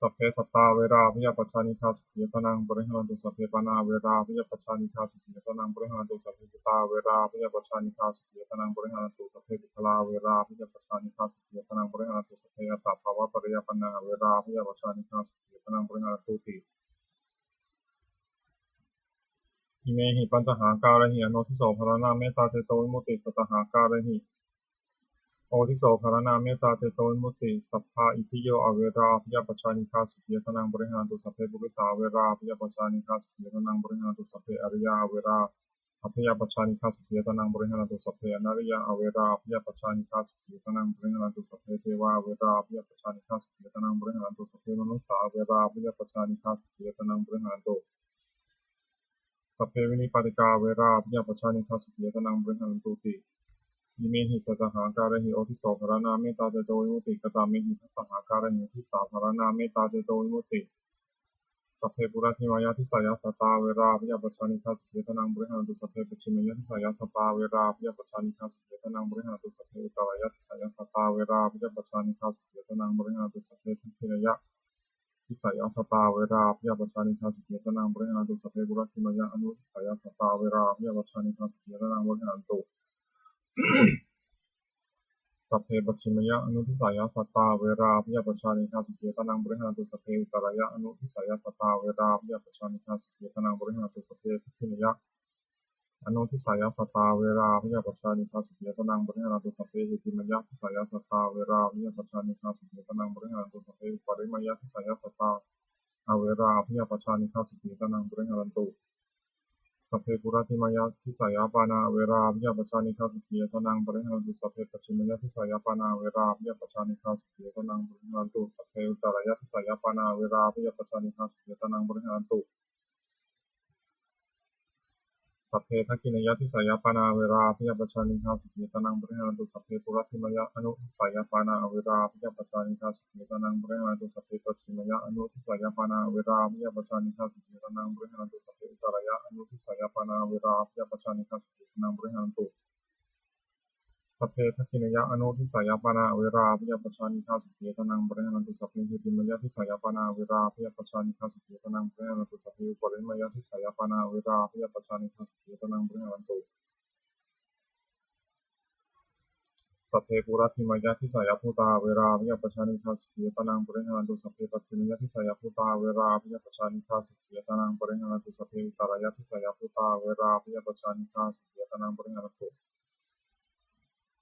สัพเพสัตตาเวราพิยปัจจานิทัสขิยตนังบริหารตุสัพเพปนาเวราพิยปัจจานิทัสขิยตนังบริหารตุสัพเพปิตาเวราพิยปัจจานิทัสขิยตนังบริหารตุสัพเพปิตลาเวราพิยปัจจานิทัสขิยตนังบริหารตุสัพเพอัตตภาวะปริยปนาเวราพิยปัจจานิทัสขิยตนังบริหารตุติอิเมหิปัญจหาการหิอโนทิโสภรณาเมตตาเจโตวิมุตติสัตตหาการหิโอทิโสภรณาเมตตาเจโตวิมุตติสัพพะอิทิโยอเวราภิยปัจจานิฆาสุขียตนังบริหารตุสัพเพบุริสาเวราภิยปัจจานิฆาสุขียตนังบริหารตุสัพเพอริยาเวราภิยปัจจานิฆาสุขียตนังบริหารตุสัพเพอนาริยาเวราภิยปัจจานิฆาสุขียตนังบริหารตุสัพเพเทวาเวราภิยปัจจานิฆาสุขียตนังบริหารตุสัพเพมนุสสาเวราภิยปัจจานิฆาสุขียตนังบริหารตุสัพเพวินิปาติกาเวราภิยปัจจานิฆาสุขียตนังบริหารตุติอิเมหิสัจหาการหิโอทิโสภรณาเมตตาเจโตวิมุตติกตาเมหิทัสสหาการหิทิสาภรณาเมตตาเจโตวิมุตติสัพเพปุระทิมายาทิสายาสตาเวราภิยปัจจานิฆาสุขียตนังบริหารตุสัพเพปัจฉิมยาทิสายาสตาเวราภิยปัจจานิฆาสุขียตนังบริหารตุสัพเพอุตรายาทิสายาสตาเวราภิยปัจจานิฆาสุขียตนังบริหารตุสัพเพทัพพิรยะทิสายาสตาเวราภิยปัจจานิฆาสุขียตนังบริหารตุสัพเพปุระทิมายาอนุทิสายาสตาเวราภิยปัจจานิฆาสุขียตนังบริหารตุสัพเพปัจฉิมยะอนุทิสายาสัตตาเวราภิยปัจจานิฆาสุขียตนังบริหารตุสัพเพอุตรายะอนุทิสายาสัตตาเวราภิยปัจจานิฆาสุขียตนังบริหารตุสัพเพทิฏฐิยะอนุทิสายาสัตตาเวราภิยปัจจานิฆาสุขียตนังบริหารตุสัพเพหิติมยะทิสายาสัตตาเวราภิยปัจจานิฆาสุขียตนังบริหารตุสัพเพปริมยะทิสายาสัตตาเวราภิยปัจจานิฆาสุขียตนังบริหารตุสัพเพปุระทิมายะทิสายาปานาเวราภิยปัจจานิฆาสุขียตนังบริหารตุสัพเพปัจฉิมยะทิสายาปานาเวราภิยปัจจานิฆาสุขียตนังบริหารตุสัพเพอุตรายะทิสายาปานาเวราภิยปัจจานิฆาสุขียตนังบริหารตุสัพเพทักขินยะทิสายาปานาเวราภิยปัจจานิฆาสุขียตนังบริหารตุสัพเพปุระทิมายะอนุทิสายาปานาเวราภิยปัจจานิฆาสุขียตนังบริหารตุสัพเพปัจฉิมยะอนุทิสายาปานาเวราภิยปัจจานิฆาสุขียตนังบริหารตุสัพเพอุตรายะอนุทิสายาปานาเวราภิยปัจจานิฆาสุขียตนังบริหารตุสัพเพทักขินยะอนุทิสายาปานาเวราภิยปัจจานิฆาสุขียตนังบริหารตุสัพเพหิติมยะทิสายาปานาเวราภิยปัจจานิฆาสุขียตนังบริหารตุสัพเพอุปริมยะทิสายาปานาเวราภิยปัจจานิฆาสุขียตนังบริหารตุ สัพเพปุระทิมายะทิสายภูตาเวราภิยปชานิคาสุขียตนังปริหารันตุสัพเพปัจฉิมยะทิสายภูตาเวราภิยปชานิคาสุขียตนังปริหารันตุสัพเพอุตตรายะทิสายภูตาเวราภิยปชานิคาสุขียตนังปริหารันตุ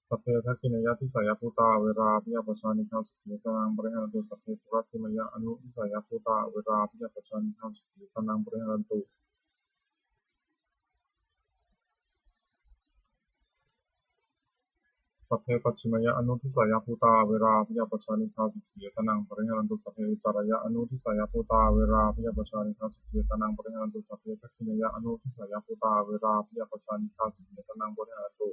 สัพเพทักขินายะทิสายภูตาเวราภิยปชานิคาสุขียตนังปริหารันตุสัพเพปุระทิมายะอนุทิสายภูตาเวราภิยปชานิคาสุขียตนังปริหารันตุสัพเพปัจฉิมยะอนุทิสายภูตาเวราภิยปชานิคาสุขียตนังปริหารันตุสัพเพอุตตรายะอนุทิสายภูตาเวราภิยปชานิคาสุขียตนังปริหารันตุสัพเพทักขินายะอนุทิสายภูตาเวราภิยปชานิคาสุขียตนังปริหารันตุ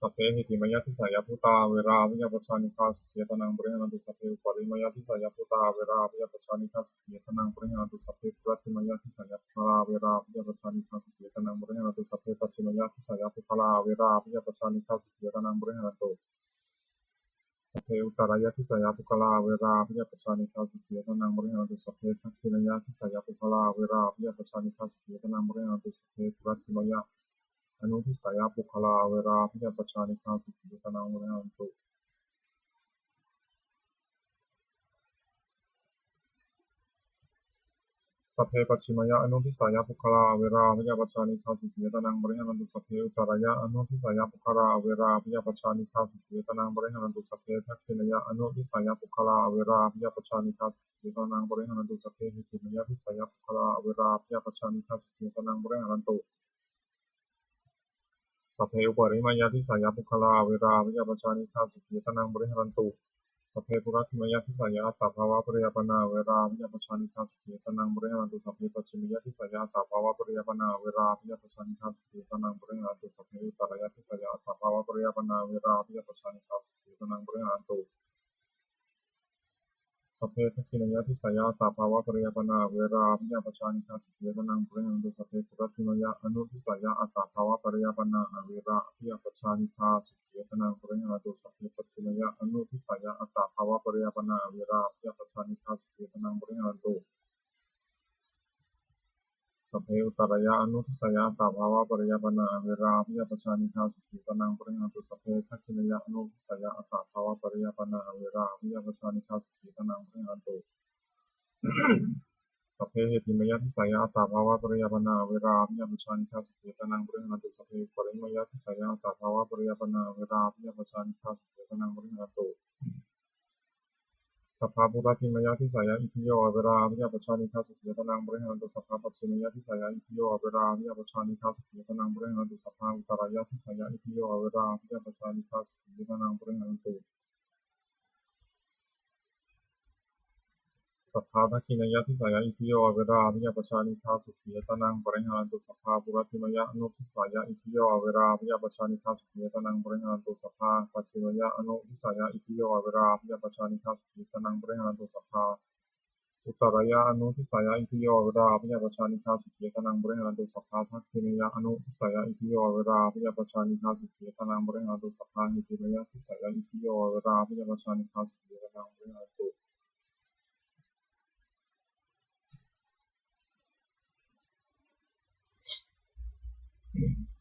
สัพเพหิติมยะทิสายภูตาเวราภิยปชานิคาสุขียตนังปริหารันตุสัพเพอุปริมยะทิสายภูตาเวราภิยปชานิคาสุขียตนังปริหารันตุสัพเพปุระทิมยะทิสายภูตาเวราภิยปชานิคาสุขียตนังปริหารันตุสัพเพปัจฉิมยะทิสายภูตาเวราภิยปชานิคาสุขียตนังปริหารันตุสัพเพอุตตรายะทิสายภูตาเวราภิยปชานิคาสุขียตนังปริหารันตุสัพเพทักขินายะทิสายภูตาเวราภิยปชานิคาสุขียตนังปริหารันตุสัพเพปุระทิมยะอนุทิสายภูตาเวราภิยปชานิคาสุขียตนังปริหารันตุสัพเพปัจฉิมยะอนุทิสายภูตาเวราภิยปชานิคาสุขียตนังปริหารันตุสัพเพอุตตรายะอนุทิสายภูตาเวราภิยปชานิคาสุขียตนังปริหารันตุสัพเพทักขินายะอนุทิสายภูตาเวราภิยปชานิคาสุขียตนังปริหารันตุสัพเพหิติมยะทิสายภูตาเวราภิยปชานิคาสุขียตนังปริหารันตุสัพเพอุปริมยะทิสายภูตาเวราภิยปชานิคาสุขียตนังปริหารันตุสัพเพปุระทิมยะทิสายอัตถภาวะปริยปนาเวราภิยปชานิคาสุขียตนังปริหารันตุสัพเพปัจฉิมยะทิสายอัตถภาวะปริยปนาเวราภิยปชานิคาสุขียตนังปริหารันตุสัพเพอุตตรายะทิสายอัตถภาวะปริยปนาเวราภิยปชานิคาสุขียตนังปริหารันตุสัพเพทักขินายะทิสายอัตถภาวะปริยปนาเวราภิยปชานิคาสุขียตนังปริหารันตุสัพเพปุระทิมยะอนุทิสายอัตถภาวะปริยปนาเวราภิยปชานิคาสุขียตนังปริหารันตุสัพเพปัจฉิมยะอนุทิสายอัตถภาวะปริยปนาเวราภิยปชานิคาสุขียตนังปริหารันตุสัพเพอุตตรายะอนุทิสายอัตถภาวะปริยปนาเวราภิยปชานิคาสุขียตนังปริหารันตุสัพเพทักขินายะอนุทิสายอัตถภาวะปริยปนาเวราภิยปชานิคาสุขียตนังปริหารันตุสัพเพเหติมยะทิสายอัตถภาวะปริยปนาเวราภิยปชานิคาสุขียตนังปริหารันตุสัพเพปริมยะทิสายอัตถภาวะปริยปนาเวราภิยปชานิคาสุขียตนังปริหารันตุสัพพะปุระทิมยะทิสายอิทิโยเวราภิยปชานิคาสุขียตนังปริหารันตุสัพพะปัจฉิมยะทิสายอิทิโยเวราภิยปชานิคาสุขียตนังปริหารันตุสัพพะอุตตรายะทิสายอิทิโยเวราภิยปชานิคาสุขียตนังปริหารันตุสัพพะทักขินายะทิสายอิทิโยเวราภิยปชานิคาสุขียตนังปริหารันตุสัพพะปุระทิมยะอนุทิสายอิทิโยเวราภิยปชานิคาสุขียตนังปริหารันตุสัพพะปัจฉิมยะอนุทิสายอิทิโยเวราภิยปชานิคาสุขียตนังปริหารันตุสัพพะอุตตรายะอนุทิสายอิทิโยเวราภิยปชานิคาสุขียตนังปริหารันตุสัพพะทักขินายะอนุทิสายอิทิโยเวราภิยปชานิคาสุขียตนังปริหารันตุสัพพะหิติมยะทิสายอิทิโยเวราภิยปชานิคาสุขียตนังปริหารันตุ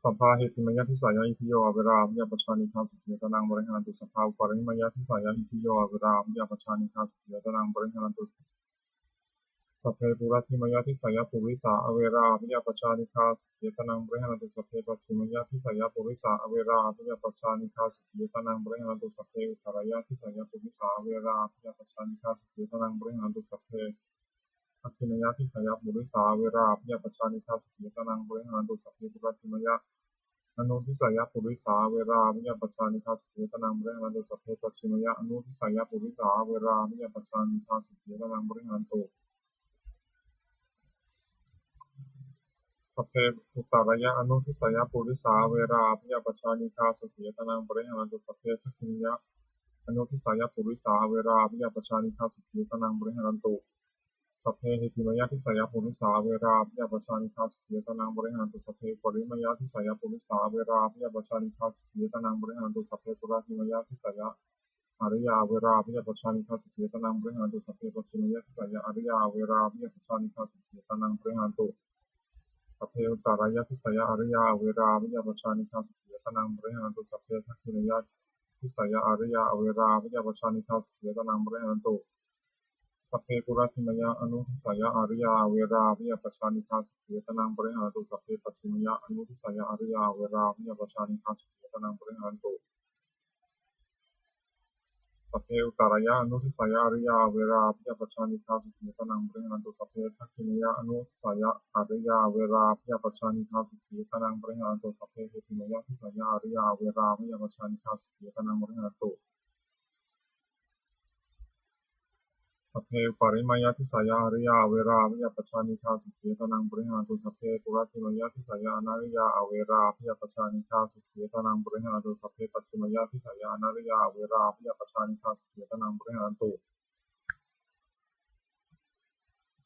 สัพพะเหติมยะทิสายอิทิโยเวราภิยปชานิคาสุขียตนังปริหารันตุสัพพะอุปริมยะทิสายอิทิโยเวราภิยปชานิคาสุขียตนังปริหารันตุสัพเพปุระทิมยะทิสายปุริสาอเวราภิยปชานิคาสุขียตนังปริหารันตุสัพเพปัจฉิมยะทิสายปุริสาอเวราภิยปชานิคาสุขียตนังปริหารันตุสัพเพอุตตรายะทิสายปุริสาอเวราภิยปชานิคาสุขียตนังปริหารันตุสัพเพทักขินายะทิสายปุริสาอเวราภิยปชานิคาสุขียตนังปริหารันตุสัพเพปุระทิมยะอนุทิสายปุริสาเวราภิยปชานิคาสุขียตนังปริหารันตุสัพเพปัจฉิมยะอนุทิสายปุริสาเวราภิยปชานิคาสุขียตนังปริหารันตุสัพเพอุตตรายะอนุทิสายปุริสาเวราภิยปชานิคาสุขียตนังปริหารันตุสัพเพทักขินายะอนุทิสายปุริสาเวราภิยปชานิคาสุขียตนังปริหารันตุสัพเพหิติมยะทิสายปุริสาเวราภิยปชานิคาสุขียตนังปริหารันตุสัพเพปริมยะทิสายปุริสาเวราภิยปชานิคาสุขียตนังปริหารันตุสัพเพปุระทิมยะทิสายอริยาเวราภิยปชานิคาสุขียตนังปริหารันตุสัพเพปัจฉิมยะทิสายอริยาเวราภิยปชานิคาสุขียตนังปริหารันตุสัพเพอุตตรายะทิสายอริยาเวราภิยปชานิคาสุขีย ตนังบริหารตุสัพเพทักขินยะทิสายะอาริยาอเวราพิยาปชานิคาสุขีตนังบริหารตุสัพเพปุราธิมยะอนุทิสายะอาริยาเวราพิยาปชานิคาสุขีตนังบริหารตุสัพเพปัจฉิมยะอนุทิสายะอาริยาเวราพิยาปชานิคาสุขีตนังบริหารตุสัพเพอุตารยะอนุทิสายะอาริยาเวราพิยาปชานิคาสุขีตนังบริหารตุสัพเพทักขินยะอนุทิสายะอาริยาเวราพิยาปชานิคาสุขีตนังบริหารตุสัพเพเหติมยะทิสายะอาริยาเวราพิยาปชานิคาสุขีตนังบริหารตุสัพเพปริมายทิสายาอริยาเวราพิยาปชานิคาสุขีตนังบริหารตุสัพเพปุราธิมายทิสายาอนาริยาอเวราพิยาปชานิคาสุขีตนังบริหารตุสัพเพปัจฉิมยทิสายาอนาริยาเวราพิยาปชานิคาสุขีตนังบริหารตุ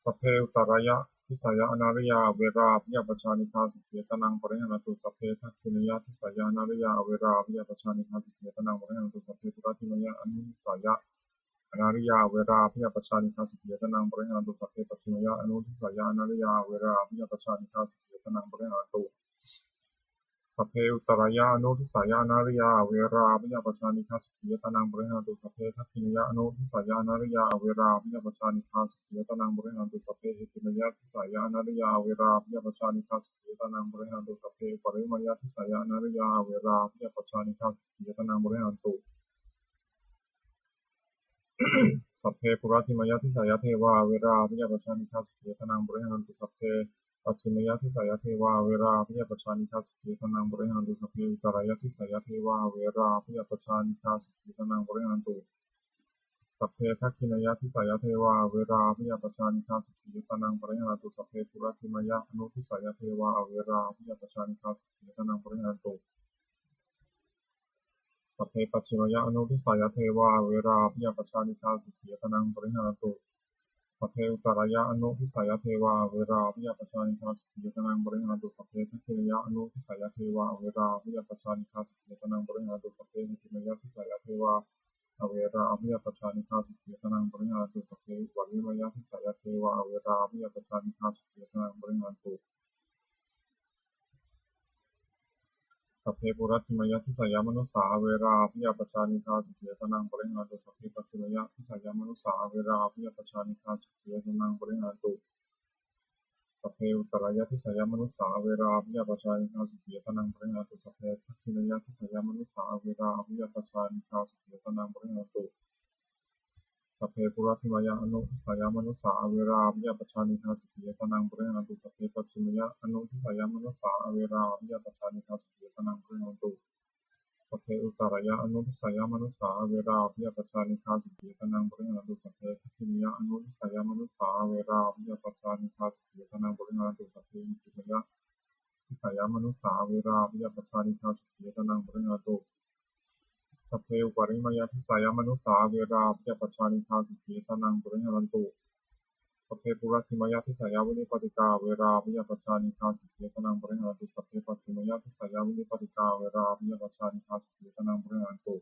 สัพเพอุตรายะทิสายาอนาริยาเวราพิยาปชานิคาสุขีตนังบริหารตุสัพเพทักขินยทิสายาอนาริยาเวราพิยาปชานิคาสุขีตนังบริหารตุสัพเพปุราธิมายอนุสายะอนาริยาเวราพิยาปชานิคาสุขีตนังบริหารตุสัพเพปัจฉิมยะอนุทิสายาอนาริยาเวราพิยาปชานิคาสุขีตนังบริหารตุสัพเพอุตรายะอนุทิสายาอนาริยาเวราพิยาปชานิคาสุขีตนังบริหารตุสัพเพทักขินยะอนุทิสายาอนาริยาเวราพิยาปชานิคาสุขีตนังบริหารตุสัพเพเหติมยทิสายาอนาริยาเวราพิยาปชานิคาสุขีตนังบริหารตุสัพเพปริมยทิสายาอนาริยาเวราพิยาปชานิคาสุขีตนังบริหารตุสัพเพปุราธิมยทิสายเทวาเวราพิยาปชานิคาสุขีตนังบริหารตุสัพเพปัจฉิมยทิสายเทวาเวราพิยาปชานิคาสุขีตนังบริหารตุสัพเพอุตรายทิสายเทวาเวราพิยาปชานิคาสุขีตนังบริหารตุสัพเพทักขินยทิสายเทวาเวราพิยาปชานิคาสุขีตนังบริหารตุสัพเพปุราธิมยอนุทิสายเทวาเวราพิยาปชานิคาสุขีตนังบริหารตุสัพเพปัจฉิมยอนุทิสายเทวาเวราพิยาปชานิคาสุขีตนังบริหารตุสัพเพอุตรายะอนุทิสายเทวาเวราพิยาปชานิคาสุขีตนังบริหารตุสัพเพทัคขินยะอนุทิสายเทวาเวราพิยาปชานิคาสุขีตนังบริหารตุสัพเพหิติมยทิสายเทวาเวราพิยาปชานิคาสุขีตนังบริหารตุสัพเพวริมยทิสายเทวาเวราพิยาปชานิคาสุขีตนังบริหารตุสัพเพปุราธิมยทิสายมนุสาเวราพิยาปชานิคาสุขีตนังบริหารตุสัพเพปัจฉิมยทิสายมนุสาเวราพิยาปชานิคาสุขีตนังบริหารตุสัพเพอุตรายทิสายมนุสาเวราพิยาปชานิคาสุขีตนังบริหารตุสัพเพทัคขินยทิสายมนุสาเวราพิยาปชานิคาสุขีตนังบริหารตุสัพเพปุราธิมยอนุทิสายมนุสาเวราพิยาปชานิคาสุขีตนังบริหารตุสัพเพปัจฉิมยอนุทิสายมนุสาเวราพิยาปชานิคาสุขีตนังบริหารตุสัพเพอุตรายะอนุทิสายมนุสาเวราพิยาปชานิคาสุขีตนังบริหารตุสัพเพทัคขินยอนุทิสายมนุสาเวราพิยาปชานิคาสุขีตนังบริหารตุสัพเพอิติมยทิสายมนุสาเวราพิยาปชานิคาสุขีตนังบริหารตุสัพเพอุปริมยทิสายมนุสาเวราพิยาปชานิคาสุขีตนังบริหารตุสัพเพปุราธิมยทิสายวินิปติกาเวราพิยาปชานิคาสุขีตนังบริหารตุสัพเพปัจฉิมยทิสายวินิปติกาเวราพิยาปชานิคาสุขีตนังบริหารตุ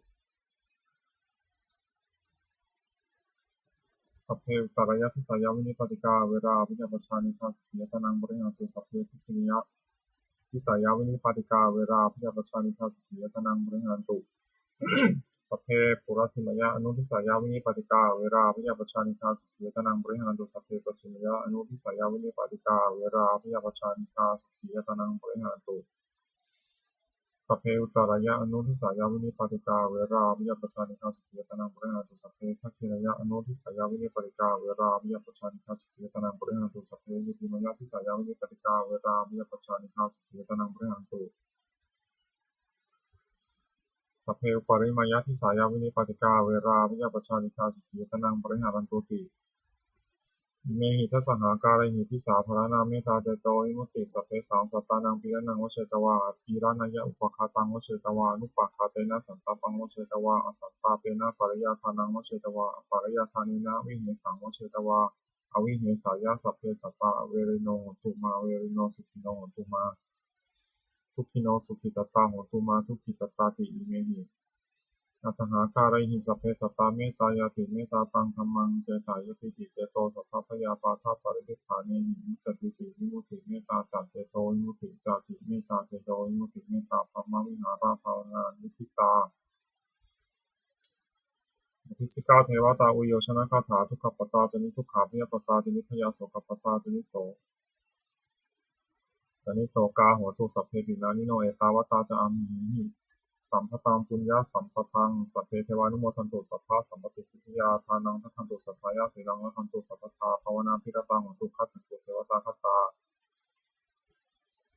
สัพเพอุตรายทิสายวินิปติกาเวราพิยาปชานิคาสุขีตนังบริหารตุสัพเพทุกินิยทิสายวินิปติกาเวราพิยาปชานิคาสุขีตนังบริหารตุสัพเพปุราธิมยอนุทิสายวินิปติกาเวราพิยาปชานิคาสุขีตนังบริหารตุสัพเพปัจฉิมยอนุทิสายวินิปติกาเวราพิยาปชานิคาสุขีตนังบริหารตุสัพเพอุตรายะอนุทิสายวินิปติกาเวราพิยาปชานิคาสุขีตนังบริหารตุสัพเพทัคขินยอนุทิสายวินิปติกาเวราพิยาปชานิคาสุขีตนังบริหารตุสัพเพหิติมยทิสายวินิปติกาเวราพิยาปชานิคาสุขีตนังบริหารตุสัพเพปริมยทิสายวินิปติกาเวราพิยาปชานิคาสุขีตนังบริหารันตุติอิเมหิทัสสหาการหิพิสาภรณาเมตาเจโตวิมุตติสัพเพสังสัตตานังปิยนังวเชตวาทีรานายะอุปคาตังวเชตวานุปะคาเตนะสันตปังวเชตวาอสัตตาเปนะปริยาทานังวเชตวาปริยาทานินะวิเหสังวเชตวาอวิเหสายะสัพเพสัตตาเวริโนโหตุมาเวริโนสุขิโนโหตุมาทุกขิโนสุขิตตาโหตุมาทุกขิตตาติอิเมหิอัตถาการหิสัพเพสัตตาเมตตายาติเมตตาตังธัมมังเจตายติติเจโตสัพพะยาปาทาปริภิฐาเนหิมุตติติวิมุตติเมตตาจัตเจโตวิมุตติจาติเมตตาเจโตวิมุตติเมตตาปัมมวิหารา ที่19เทวตาอุโยชนะคาถาทุกขปตาจนิทุกขาพิยปตาจนิพยาโสกปตาจนิโสกาโหตุสัพเพปินานิโนเอตาวตาจะอามิหิสัมภตังปุญญาสัมปทังสัพเพเทวานุโมทันตุสัพพะสัมปติสิทธิยาทานังทัคคันตุสัพพายาสีลังละคันตุสัพพทาภาวนาพิรตังโหตุขัจฉิเทวตาคัตตา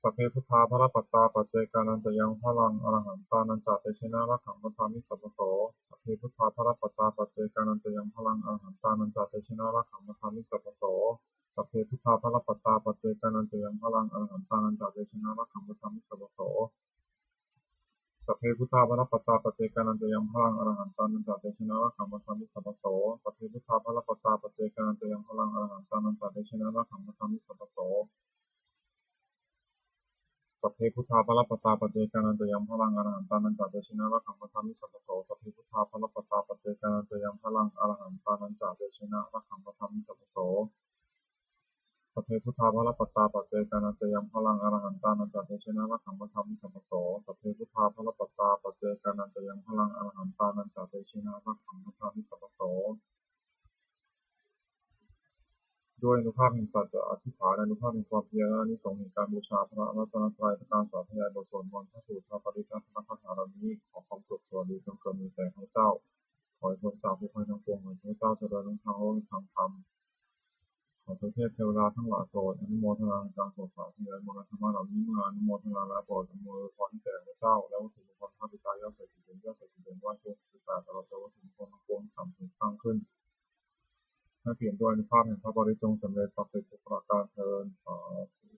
สัพเพพุทธาภรปัตตาปัจเจกานันจะยังพลังอรหันตานันจาเตชนะรักขังมัทธามิสัพพโสสัพเพพุทธาภรปัตตาปัจเจกานันจะยังพลังอรหันตานันจาเตชนะรักขังมัทธามิสัพพโสสัพเพพุทธาภรปัตตาปัจเจกานันจะยังพลังอรหันตานันจาเตชนะรักขังมัทธามิสัพพโสสัพเพพุทธาภรปัตตาปัจเจกานันจะยังพลังอรหันตานันจาเตชนะรักขังมัทธามิสัพพโสสัพเพพุทธาภรปัตตาปัจเจกานันจะยังพลังอรหันตานันจาเตชนะรักขังมัทธามิสัพพโสสัพเพพุทธาภรปัตตาปัจเจกานันจะยังพลังอรหันตานันจาเตชินะรักขังมัทธามิสัพพโสสัพเพพุทธาภรปัตตาปัจเจกานันจะยังพลังอรหันตานันจาเตชินะรักขังมัทธามิสัพพโสสัพเพพุทธาภรปัตตาปัจเจกานันจะยังพลังอรหันตานันจาเตชินะรักขังมัทธามิสัพพโสสัพเพพุทธาภรปัตตาปัจเจกานันจะยังพลังอรหันตานันจาเตชินะรักขังมัทธามิสัพพโสด้วยอนุภาพแห่งสัจจะอธิษฐานอนุภาพแห่งความเพียรและอานิสงส์แห่งการบูชาพระรัตนตรัยและการสาธยายบทสวดมนต์พระสูตรพระปริยัติพระคาถาเหล่านี้ขอความสุขสวัสดีจงเกิดมีแก่ข้าพเจ้าขอให้พ้นจากทุกภัยทั้งปวงขอให้ข้าพเจ้าเจริญในทางโลกและทางธรรมขอพระเทพเทวดาทั้งหลายโปรดอนุโมทนาในการสวดสาธยายมรณธรรมเหล่านี้เมื่ออนุโมทนาแล้วโปรดอำนวยพรให้แก่ข้าพเจ้าและวัตถุมงคลพระบิดายอดใส่กิเลสยอดใส่กิเลสว่าช่วง18ตลอดจนวัตถุมงคลทั้งปวงสามสิ่งสร้างขึ้นให้เปลี่ยนด้วยอนุภาพแห่งพระบริจงสำเร็จศักดิ์สิทธิ์ทุกประการเทอญสาธุ